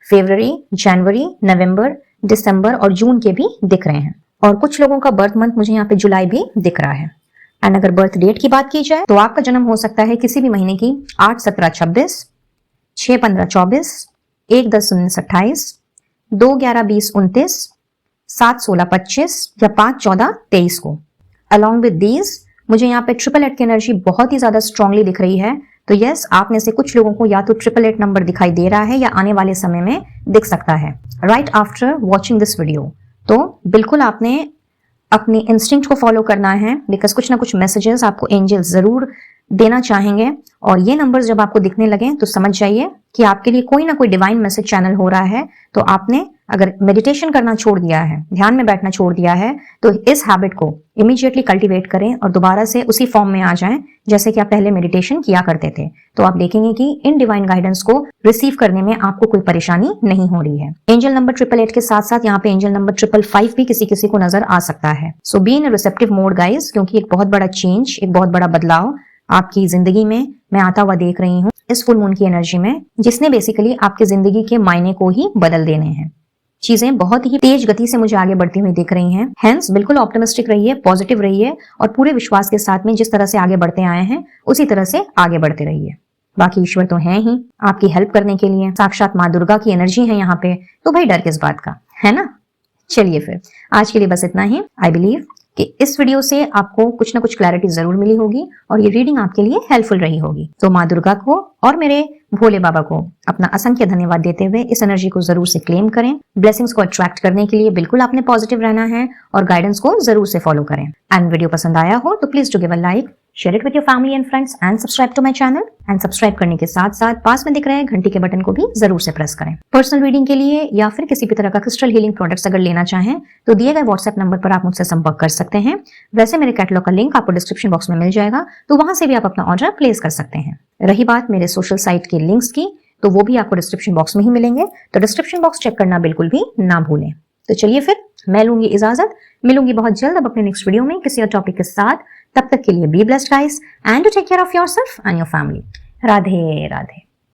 फरवरी, जनवरी, नवंबर, दिसंबर और जून के भी दिख रहे हैं और कुछ लोगों का बर्थ मंथ मुझे यहाँ पे जुलाई भी दिख रहा है। एंड अगर बर्थ डेट की बात की जाए तो आपका जन्म हो सकता है किसी भी महीने की 8, 17, 26, 6, 15, 24, 1, 10, 19, 28, 2, 11, 20, 29, 7, 16, 25 या 5, 14, 23 को। अलॉन्ग विद दीज मुझे यहाँ पे 888 की एनर्जी बहुत ही ज्यादा स्ट्रांगली दिख रही है। तो यस, आप में से कुछ लोगों को या तो 888 नंबर दिखाई दे रहा है या आने वाले समय में दिख सकता है right after watching this video. तो बिल्कुल आपने अपने इंस्टिंक्ट को फॉलो करना है, बिकॉज कुछ ना कुछ मैसेजेस आपको एंजल्स जरूर देना चाहेंगे और ये नंबर्स जब आपको दिखने लगे तो समझ जाइए कि आपके लिए कोई ना कोई डिवाइन मैसेज चैनल हो रहा है। तो आपने अगर मेडिटेशन करना छोड़ दिया है, ध्यान में बैठना छोड़ दिया है, तो इस हैबिट को इमीडिएटली कल्टीवेट करें और दोबारा से उसी फॉर्म में आ जाएं जैसे कि आप पहले मेडिटेशन किया करते थे। तो आप देखेंगे कि इन डिवाइन गाइडेंस को रिसीव करने में आपको कोई परेशानी नहीं हो रही है। एंजल नंबर 888 के साथ साथ यहाँ पे एंजल नंबर 555 भी किसी किसी को नजर आ सकता है। So be in receptive mode guys, क्योंकि एक बहुत बड़ा चेंज, एक बहुत बड़ा बदलाव आपकी जिंदगी में मैं आता हुआ देख रही हूँ इस फुल मून की एनर्जी में, जिसने बेसिकली आपके जिंदगी के मायने को ही बदल देने हैं। चीजें बहुत ही तेज गति से मुझे आगे बढ़ती हुई दिख रही हैं। हेंस बिल्कुल ऑप्टिमिस्टिक रहिए, पॉजिटिव रहिए और पूरे विश्वास के साथ में जिस तरह से आगे बढ़ते आए हैं उसी तरह से आगे बढ़ते रहिए। बाकी ईश्वर तो हैं ही आपकी हेल्प करने के लिए, साक्षात माँ दुर्गा की एनर्जी है यहाँ पे, तो भाई डर किस बात का, है ना। चलिए फिर आज के लिए बस इतना ही। आई बिलीव कि इस वीडियो से आपको कुछ ना कुछ क्लैरिटी जरूर मिली होगी और ये रीडिंग आपके लिए हेल्पफुल रही होगी। तो माँ दुर्गा को और मेरे भोले बाबा को अपना असंख्य धन्यवाद देते हुए इस एनर्जी को जरूर से क्लेम करें। ब्लेसिंग्स को अट्रैक्ट करने के लिए बिल्कुल आपने पॉजिटिव रहना है और गाइडेंस को जरूर से फॉलो करें। एंड वीडियो पसंद आया हो तो please to give a like, share it with your family and friends and subscribe to my channel. And subscribe करने के साथ साथ पास में दिख रहे घंटी के बटन को भी जरूर से प्रेस करें। पर्सनल रीडिंग के लिए या फिर किसी भी तरह का क्रिस्टल हीलिंग प्रोडक्ट्स अगर लेना चाहें तो दिए गए व्हाट्सएप नंबर पर आप मुझसे संपर्क कर सकते हैं। वैसे मेरे कैटलॉग का लिंक आपको डिस्क्रिप्शन बॉक्स में मिल जाएगा, तो वहां से भी आप अपना ऑर्डर प्लेस कर सकते हैं। रही बात मेरे सोशल साइट के लिंक्स की, तो वो भी आपको डिस्क्रिप्शन बॉक्स में ही मिलेंगे, तो डिस्क्रिप्शन बॉक्स चेक करना बिल्कुल भी ना भूलें। तो चलिए फिर मैं लूंगी इजाजत, मिलूंगी बहुत जल्द अब अपने नेक्स्ट वीडियो में किसी और टॉपिक के साथ। तब तक के लिए be blessed guys and to take care of yourself and your family. Radhe Radhe.